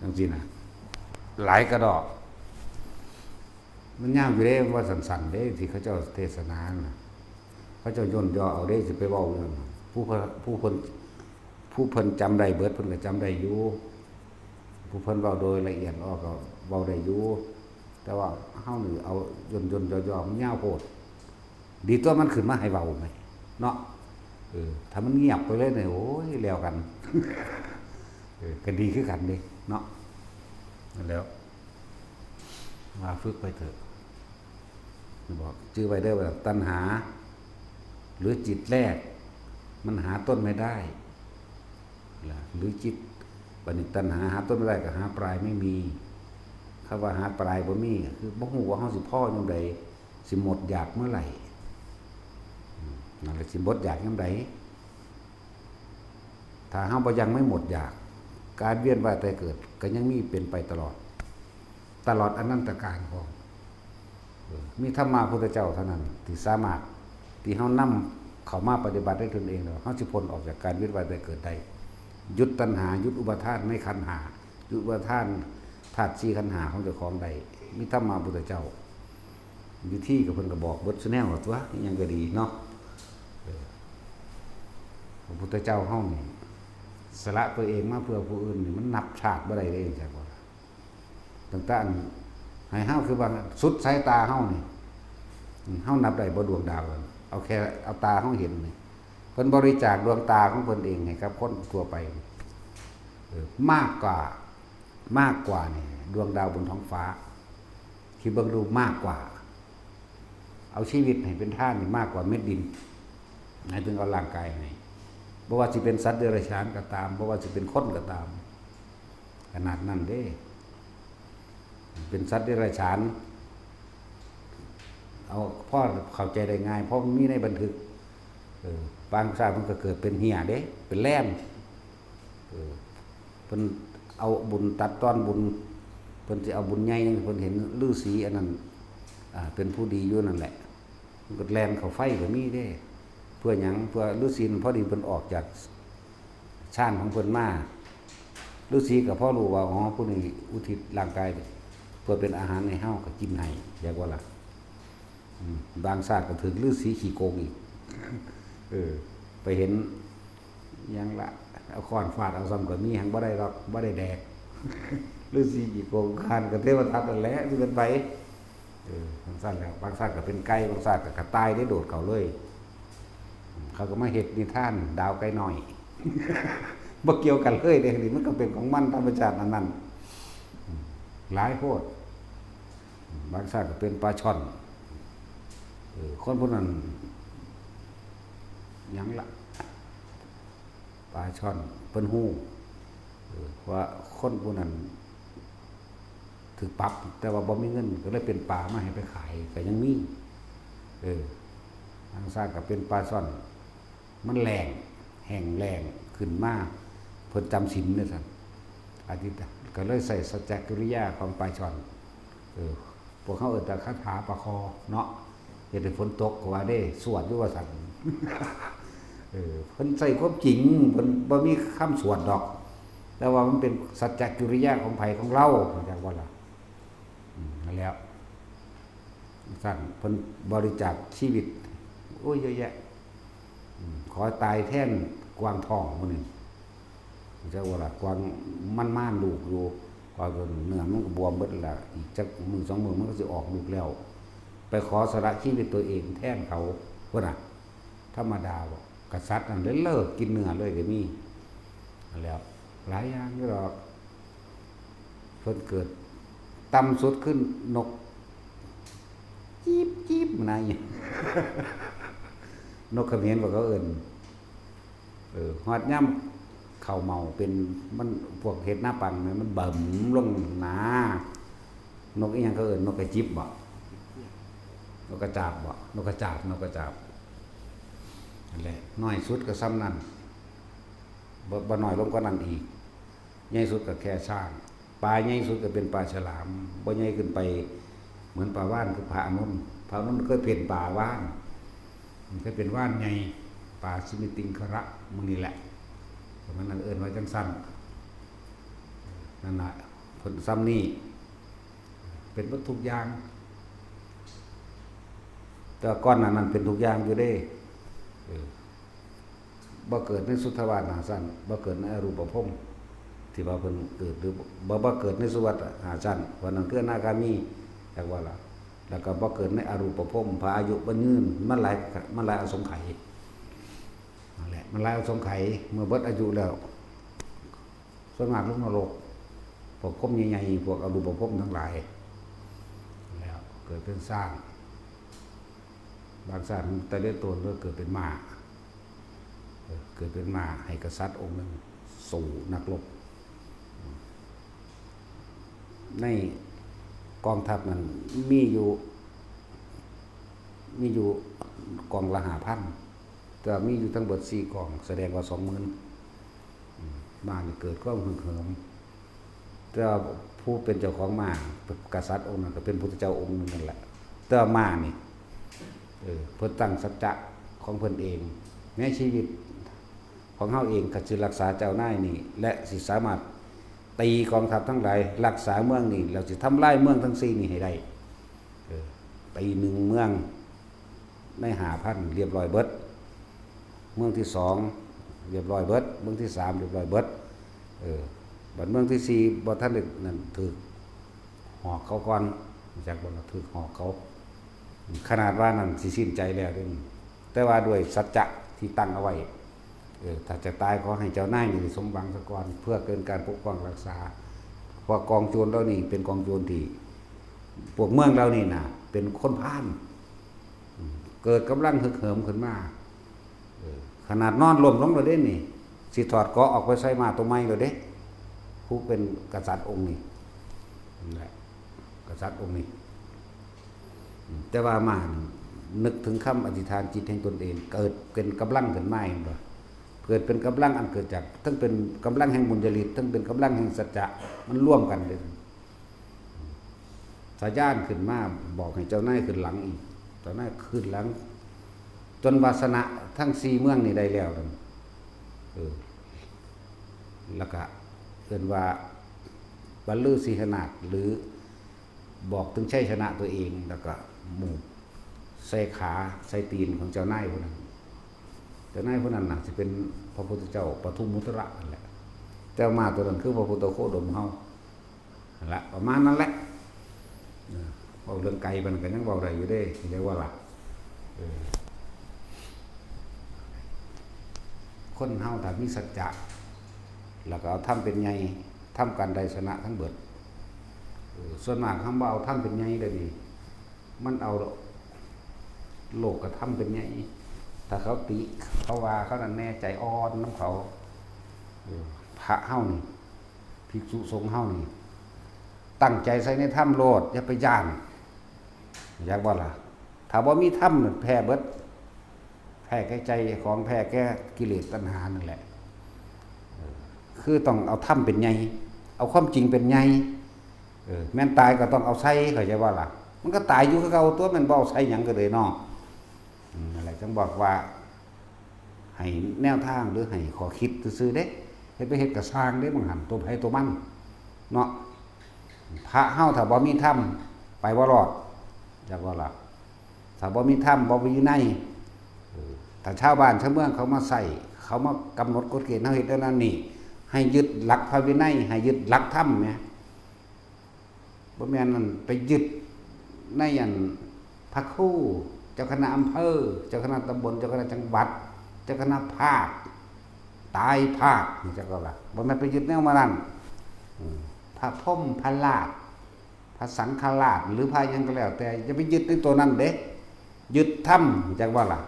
จังซี่น่ะหลายกระดอกมันยาวอยู่เด้ว่าสั้นๆเด้ที่เขาเจ้าเทศนาน่ะเขาเจ้าย่นย่อเอาเด้สิไปเว้าเรื่องผู้เพิ่นจำได้เบิดเพิ่นก็จำได้อยู่ผู้เพิ่นเว้าโดยละเอียดออกก็เว้าได้อยู่แต่ว่าเฮานี่เอาย่นย่อๆมันยาวโพดดีตัวมันขึ้นมาให้เว้าไหมเนาะถ้ามันเงียบไปเลยเนี่ยโอ้ยแล้วกันก็ดีคือกันเด้เนาะนั่นแล้วมาฝึกไปเถอะบอกชื่อไว้ได้ว่าตัณหาหรือจิตแรกมันหาต้นไม่ได้หรือจิตบัดนี้ตัณหาหาต้นไม่ได้ก็หาปลายไม่มีคำว่าหาปลายบ่มีคือบ่ฮู้ว่าเฮาสิพ่อยามใดสิหมดอยากเมื่อไหร่นั่นแหละสิหมดอยากยามใดถ้าเฮาบ่ยังไม่หมดอยากการเวียนว่ายตายเกิดก็ยังมีเป็นไปตลอดอนันตกาลของมีธรรมะพุทธเจ้าเท่านั้นที่สามารถที่เฮานำเข้ามาปฏิบัติได้ตนเองแล้วเฮาสิพ้นออกจากการเวียนว่ายตายเกิดได้หยุดตัณหาหยุดอุปาทานในขันธ์5หยุดอุปาทานธาตุ4ขันธ์5ของเจ้าของได้มีธรรมะพุทธเจ้าวิธีก็เพิ่นก็บอกเบิดซุแนวตัวยังก็ดีเนาะพระพุทธเจ้าเฮานี่สละตัวเองมาเพื่อผู้อื่นนี่มันนับชาติบ่ได้เลยจังว่าตั้งแต่ให้เฮาคือว่าสุดสายตาเฮานี่เฮานับได้บ่ดวงดาวเอาแค่เอาตาเฮาเห็นนี่เพิ่นบริจาคดวงตาของเพิ่นเองให้กับคนทั่วไปมากกว่านี่ดวงดาวบนท้องฟ้าคิดเบิ่งดูมากกว่าเอาชีวิตให้เป็นทานนี่มากกว่าเม็ดดินหมายถึงเอาร่างกายให้บ่ว่าสิเป็นสัตว์เดรัจฉานก็ตามบ่ว่าสิเป็นคนก็ตามขนาดนั้นเด้เป็นสัตว์เดรัจฉานเอาพ่อเข้าใจได้ง่ายเพราะมันมีในบันทึกบางชาติมันก็เกิดเป็นเหี้ยเด้เป็นแล่นเพิ่นเอาบุญตัดตอนบุญเพิ่นสิเอาบุญใหญ่เพิ่นเห็นฤาษีอันนั้นเป็นผู้ดีอยู่นั่นแหละมันก็แล่นเข้าไฟก็มีเด้เพื่อหยังเพื่อฤาษีพอดีเพิ่นออกจากชาติของเพิ่นมาฤาษีก็พอรู้ว่าอ๋อผู้นี้อุทิศร่างกายเพื่อเป็นอาหารให้เฮาก็กินให้อยากว่าล่ะบางชาติก็ถึงฤาษีขี้โกงอีกไปเห็นยังละเอาค้อนฟาดเอาซ้ำก็มีหังบ่ได้หรอกบ่ได้แดกฤาษีขี้โกงคานกับเทวทัตนั่นแหละที่เป็นไปบางชาติแล้วบางชาติก็เป็นไก่บางชาติก็กระต่ายได้โดดเขาเลยเขาก็มาเฮ็ดนิทานดาวไก่น้อยบ่เกี่ยวกันเลยเด้นี่มันก็เป็นของมันธรรมชาติอันนั้นหลายโพดบางชาติก็เป็นปลาช่อนคนพวกนั้นยังละปลาช่อนเพิ่นฮู้ว่าคนพวกนั้นถือปรับแต่ว่าบ่มีเงินก็เลยเป็นปลามาให้ไปขายก็ยังมีบางชาติก็เป็นปลาช่อนมันแรงแห้งแรงขึ้นมาเพิ่นจำศีลเนี่ยซั่นอาทิตย์ก็เลยใส่สัจจกิริยาของปลาช่อนพวกเขาแต่คาถาประคอเนาะเฮ็ดให้ฝนตกก็ว่าได้สวดอยู่ว่าซั่นเพิ่นใส่ความจริงเพิ่นบ่มีคำสวดดอกแต่ว่ามันเป็นสัจจกิริยาของไผของเราจังว่าล่ะนั่นแล้วซั่นเพิ่นบริจาคชีวิตโอ้ยเยอะแยะ ขอตายแท่นกวางทองมื้อนี้เจ้าว่าล่ะกวางมันม่านลูกอยู่กว่าเนื้อมันก็บวมเบิดแล้วอีกจักมื้อ2มื้อมันก็สิออกลูกแล้วไปขอสละชีวิตตัวเองแทนเขาว่าน่ะธรรมดาบ่กษัตริย์นั่นเลยเลิกกินเนื้อเลยก็มีแล้วหลายอย่างอยู่ดอกเพิ่นเกิดต่ำสุดขึ้นนกจี๊บมันอะไรนกเขมรบ่เขาเอิ้นฮอดย่ำข้าวเมาเป็นมันพวกเห็ดหน้าปังเนี่ยมันบิ่มลงหนานกอีหยังเขาเอิ้นนกกระจิบบ่นกกระจาบบ่นกกระจาบนั่นแหละน้อยสุดก็ซ้ำนั่นบ่น้อยลงกว่านั้นอีกใหญ่สุดก็แค่ช้างปลาใหญ่สุดก็เป็นปลาฉลามบ่ใหญ่ขึ้นไปเหมือนปลาว่านคือพระอานนท์ก็เป็นปลาว่านมันก็เป็นว่านใหญ่ปลาสิมิติงคระมึงนี่แหละมันนั่นเอิ้นว่าจังซั่นนั่นน่ะผลซ้ำนี่เป็นวัตถุกอย่างแต่ก้อนนั้นเป็นทุกอย่างอยู่เด้บ่เกิดในสุทธวาสหาสั้นบ่เกิดในอรูปภพที่ว่าเพิ่นเกิดหรือบ่เกิดในสุวัฏหาสั้นวันนั้นคืออนาคามีจักว่าล่ะแล้วก็บ่เกิดในอรูปภพพระอายุบ่ยืนมันหลายอสงไขยนั่นแหละมันหลายอสงไขยเมื่อเบิดอายุแล้วส่วนมากลงนรกพวกภพใหญ่ๆพวกอรูปภพทั้งหลายแล้วเกิดเป็นสร้างบางชาติแต่เลือดตัวเกิดเป็นม้าให้กษัตริย์องค์หนึ่งสู่นักรบในกองทัพนั้นมีอยู่กองละ5,000แต่มีอยู่ทั้งหมด4กองแสดงว่า 20,000 ม้านี่เกิดความหึงเหิมแต่ผู้เป็นเจ้าของม้ากษัตริย์องค์นั้นก็เป็นพุทธเจ้าองค์นึงนั่นแหละแต่ม้านี่เพิ่นตั้งสัจจะของเพิ่นเองแม้ชีวิตของเฮาเองก็สิรักษาเจ้านายนี่และสิสามารถตีกองทัพทั้งหลายรักษาเมืองนี่แล้วสิทำลายเมืองทั้ง4นี่ให้ได้ตี1เมืองใน5,000เรียบร้อยเบิดเมืองที่2เรียบร้อยเบิดเมืองที่3เรียบร้อยเบิดบัดเมืองที่4บ่ทันได้นั่นถูกหอกเขาก่อนจากบ่ถูกหอกเขาขนาดว่านั่นสิสิ้นใจแล้วเด้แต่ว่าด้วยสัจจะที่ตั้งเอาไว้ถ้าจะตายขอให้เจ้านายนี่สมหวังซะก่อนเพื่อเกินการปกป้องรักษาเพราะกองโจรเรานี่เป็นกองโจรที่พวกเมืองเรานี่น่ะเป็นคนพาลเกิดกำลังฮึกเหิมขึ้นมาขนาดนอนล้มลงแล้วเด้นี่สิถอดเกราะออกไปใส่มาตัวใหม่แล้วเด้ผู้เป็นกษัตริย์องค์นี้นั่นแหละกษัตริย์องค์นี้แต่ว่ามานึกถึงคำอธิษฐานจิตแห่งตนเองเกิดเป็นกำลังขึ้นมาเห็นบ่เกิดเป็นกำลังอันเกิดจากทั้งเป็นกำลังแห่งบุญญาฤทธิ์ทั้งเป็นกำลังแห่งสัจจะมันร่วมกันเลยสายญาณขึ้นมาบอกให้เจ้านายขึ้นหลังอีกเจ้านายขึ้นหลังจนวาสนะทั้ง4เมืองนี่ได้แล้วนั่นแล้วก็เอิ้นว่าบรรลือสีหนาฏหรือบอกถึงชัยชนะตัวเองแล้วก็หมู่ใส่ขาใส่ตีนของเจ้านายผู้นั้นเจ้านายผู้นั้นน่ะสิเป็นพระพุทธเจ้าปทุมมุตระนั่นแหละเจ้ามาตัวนั้นคือพระพุทธโคดมเฮานั่นละประมาณนั้นแหละเว้าเรื่องไกลมันก็ยังเว้าได้อยู่เด้เรียกว่าล่ะคนเฮาถ้ามีสัจจะแล้วก็เอาทำเป็นใหญ่ทำกันได้ชนะทั้งเบิดส่วนมากคำว่าเอาทำเป็นใหญ่เด้นี่มันเอาโลกก็ทำเป็นใหญ่ถ้าเขาติเขาว่าเขานั่นแน่ใจอ่อนน้ำเขาพระเฮานี่ภิกษุสงฆ์เฮานี่ตั้งใจใส่ในถ้ำโลดอย่าไปย่านอยากว่าล่ะถ้าบ่มีถ้ำแพ้เบิดแพ้แก่ใจของแพ้แก่กิเลสตัณหานั่นแหละคือต้องเอาถ้ำเป็นใหญ่เอาความจริงเป็นใหญ่แม่นตายก็ต้องเอาใส่เข้าใจว่าล่ะมันก็ตายอยู่กับเก่าตัวมันบ่เอาใส่หยังก็เลยเนาะนั่นแหละจึงบอกว่าให้แนวทางหรือให้ขอคิดซื่อๆเด้เฮ็ดไปเฮ็ดก็สร้างเด้บางหันตัวไผตัวมันเนาะพระเฮาถ้าบ่มีถ้ำไปบ่รอดจักว่าล่ะถ้าบ่มีถ้ำบ่มีวินัย ถ้าชาวบ้านชาวเมืองเขามาใส่เขามากำหนดกฎเกณฑ์เฮาเฮ็ดนั่นนี่ให้ยึดหลักพระวินัยให้ยึดหลักธรรมแหมบ่แม่นนั่นไปยึดในอันพระครูเจ้าคณะอำเภอเจ้าคณะตำบลเจ้าคณะจังหวัดเจ้าคณะภาคตายภาคนี่จังก็ว่าบ่แม่นไปยึดแนวมานั่นพระพรหมพระลาภพระสังฆราชหรือพระหยังก็แล้วแต่อย่าไปยึดในตัวนั้นเด้ยึดธรรมจังว่าล่ะ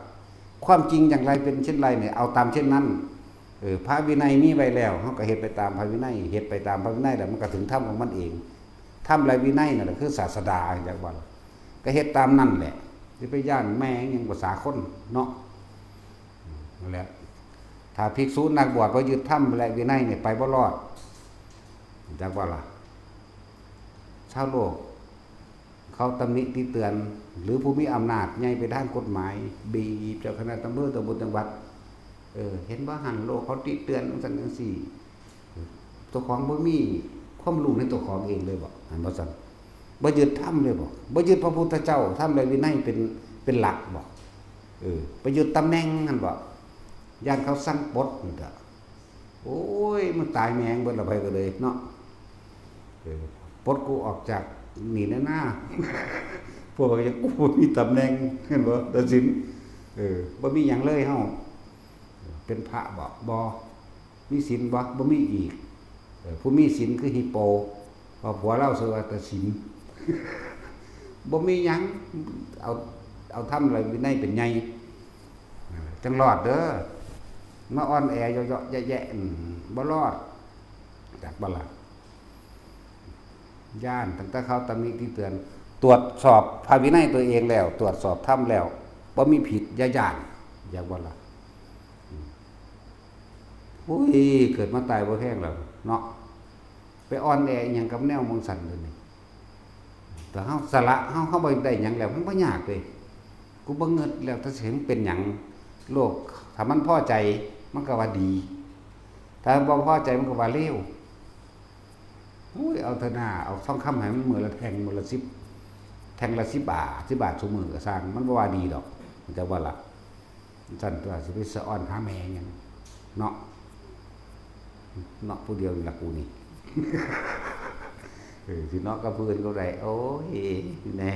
ความจริงอย่างไรเป็นเช่นไรเนี่ยเอาตามเช่นนั้นพระวินัยมีไว้แล้วเฮาก็เฮ็ดไปตามพระวินัยเฮ็ดไปตามพระวินัยแล้วมันก็ถึงธรรมของมันเองธรรมและวินัยนั่นแหละคือศาสดาจังว่าก็เฮ็ดตามนั่นแหละสิไปย่านแม่งยังภาษาคนเนาะนั่นแหละถ้าภิกษุนักบวชบ่ยึดธรรมและวินัยเนี่ยไปบ่รอดจังว่าล่ะชาวโลกเขาตำหนิติเตือนหรือผู้มีอำนาจใหญ่ไปด้านกฎหมายบีบเจ้าคณะตำรวจตำบลจังหวัดเห็นว่าหันโลกเขาติเตือนจังซั่นจังซี่ตัวของบ่มีความรู้ในตัวของเองเลยบ่อันบ่ซั่นบ่ยึดธรรมเลยบ่บ่ยึดพระพุทธเจ้าธรรมและวินัยเป็นหลักบ่ไปยึดตำแหน่งหั่นบ่ย่านเขาสั่งปลดนี่ก็โอ้ยมันตายแมงเบิดละไปก็เลยเนาะปลดกูออกจากนี่แน่หน้าพวกยังกูมีตำแหน่งเห็นบ่ตัดสินบ่มีหยังเลยเฮาเป็นพระบ่มีศีลบ่มีอีกผู้มีศีลคือฮิปโปพอผัวเล่าซื่อว่าตัดสินบ่มีหยังเอาทำอะไรวินัยเป็นใหญ่จังรอดเด้อมาอ่อนแอเยาะๆแยะๆบ่รอดจากบ่ล่ะย่านตั้งแต่เขาตำหนิติเตือนตรวจสอบพระวินัยตัวเองแล้วตรวจสอบธรรมแล้วบ่มีผิดอย่าย่านอย่างบ่ล่ะโอ้ยเกิดมาตายบ่แห้งแล้วเนาะไปอ่อนแออีหยังกับแนวมองสั่นเลยนี่แต่เฮาสละเฮาบ่ได้หยังแล้วมันบ่ยากเลยกูบ่เงิดแล้วถ้าเห็นเป็นหยังโลกถ้ามันพอใจมันก็ว่าดีถ้าบ่พอใจมันก็ว่าเลวโอ้ยเอาเถอะหน้าเอาทองคำให้มันมื้อละแท่งมื้อละ10แท่งละ10 บาท10 บาทซุมื้อก็สร้างมันบ่ว่าดีดอกมันจะว่าล่ะซั่นตัวสิไปสะอ้อนหาแม่หยังเนาะผู้เดียวนี่ล่ะกูนี่สิเนาะกับเพิ่นก็ได้โอ้ยแน่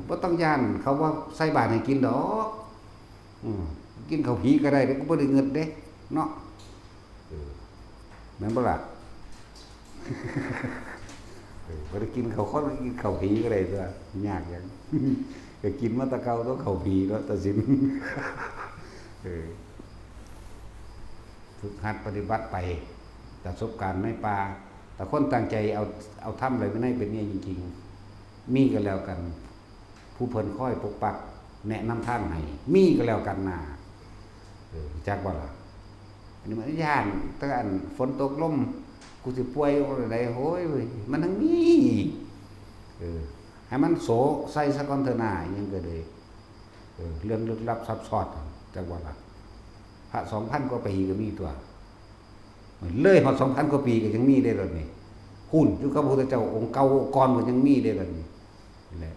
บ่ต้องย่านเขาว่าใส่บาตรให้กินดอกกินข้าวผีก็ได้เด้ก็บ่ได้เงินเด้เนาะแม่นบ่ล่ะบ่ได้กินข้าวคนกินข้าวผีก็ได้ตัวยากหยังก็กินมาแตะเก่าตัวข้าวผีเนาะตัดสินฝึกหัดปฏิบัติไปประสบการณ์ในป่าแต่คนตั้งใจเอาทำอะไรไม่ได้เป็นเนี่ยจริงๆมีก็แล้วกันผู้เพิ่นค่อยปกปักแนะนำทางให้มีก็แล้วกันน่ะจักบ่ล่ะอันนี้มันย่านแต่อันฝนตกลมกูสิป่วยอะไรโหยมันทั้งนี้ให้มันโสใส่ซะก่อนเถอะหน้ายังก็เลยเรื่องลึกลับซับซ้อนจักบ่ล่ะพระ 2,000 กว่าปีก็มีตัวเลยฮอด 2,000 กว่าปีก็ยังมีได้แล้วนี่หุ่นอยู่กับพระพุทธเจ้าองค์เก่าก่อนก็ยังมีได้แล้วนี่แหละ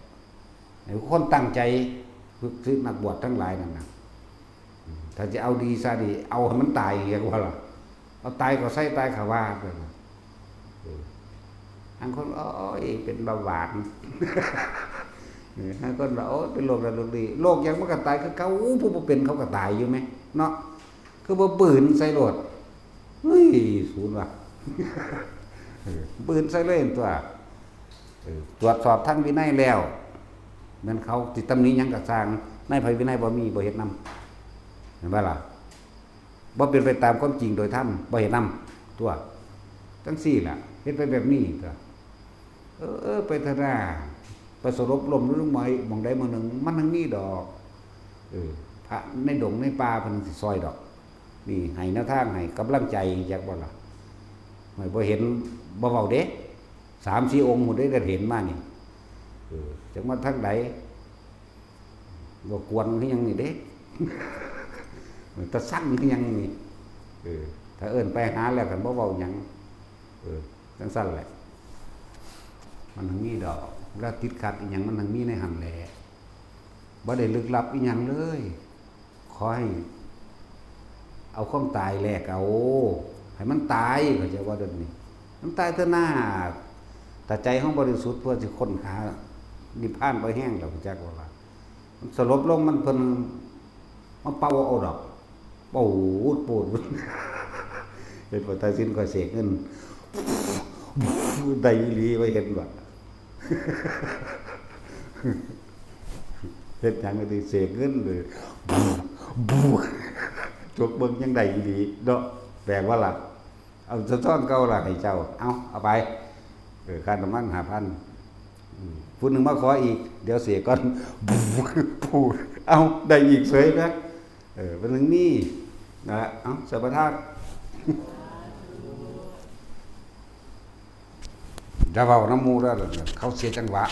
ให้คนตั้งใจฝึกนักบวชทั้งหลายนั่นน่ะถ้าจะเอาดีซะดีเอาให้มันตายอย่างว่าล่ะเอาตายก็ใส่ตายก็ว่าไปอันคนโอ้ยเป็นเบาหวานอันคนว่าโอ้เป็นโรคระดับดีโรคยังมันก็ตายคือเขาผู้บ่เป็นเขาก็ตายอยู่มั้ยเนาะคือบ่ปืนใส่รถเฮ้ยศูนย์ว่ะปืนใส่เลยตัวตรวจสอบทั้งวินัยแล้วเหมือนเขาติดตำหนิหยังก็สร้างในพระวินัยบ่มีบ่เฮ็ดนำเห็นบ่ล่ะบ่เป็นไปตามความจริงโดยธรรมบ่เฮ็ดนำตัวจังซี่ล่ะเฮ็ดไปแบบนี้ตัวไปเถอะนะประสบลมรู้ไหมมองใดมองหนึ่งมันทั้งนี้ดอกพระในดงในป่าเพิ่นสิซอยดอกนี่ให้แนวทางให้กำลังใจจักบ่ล่ะไม่บ่เห็นบ่เว้าเด้ 3-4 องค์หมดได้ก็เห็นมานี่จังว่าทางใดบ่กวนคือหยังนี่เด้ตะสั่งคือหยังนี่ถ้าเอิ้นไปหาแล้วกันบ่เว้าหยังจังซั่นแหละมันทั้งนี้ดอกแล้วติดขัดอีหยังมันทั้งนี้ในหั่นแหละบ่ได้ลึกลับอีหยังเลย ขอให้เอาความตายแลกเอาให้มันตายเขาจะว่าเดินนี้มันตายเท่าหน้าแต่ใจของบริสุทธิ์เพื่อจะค้นหานิพพานไปแห้งแล้วจักว่ามันสลบลงมันเพิ่นมันเป่าเอาดอกปูดปูดเห็นว่าตายสิ้นก็เสกเงินได้อีหลีไว้เห็นว่าเฮ็ดหยังก็สิเสกเงินเลยบูจกเบิ่งยังได้อีหลีเนาะแปลกว่าล่ะเอาสะท้อนเก่าล่ะให้เจ้าเอาไปค่าน้ำมัน 5,000ผู้หนึงมาขออีกเดี๋ยวเสียก่อนพูดเอาได้อีกเสยนะเป็นนึงนี่นะเอาสัพพทานจะเว้าน้ำมูแล้วเขาเสียจังหวะ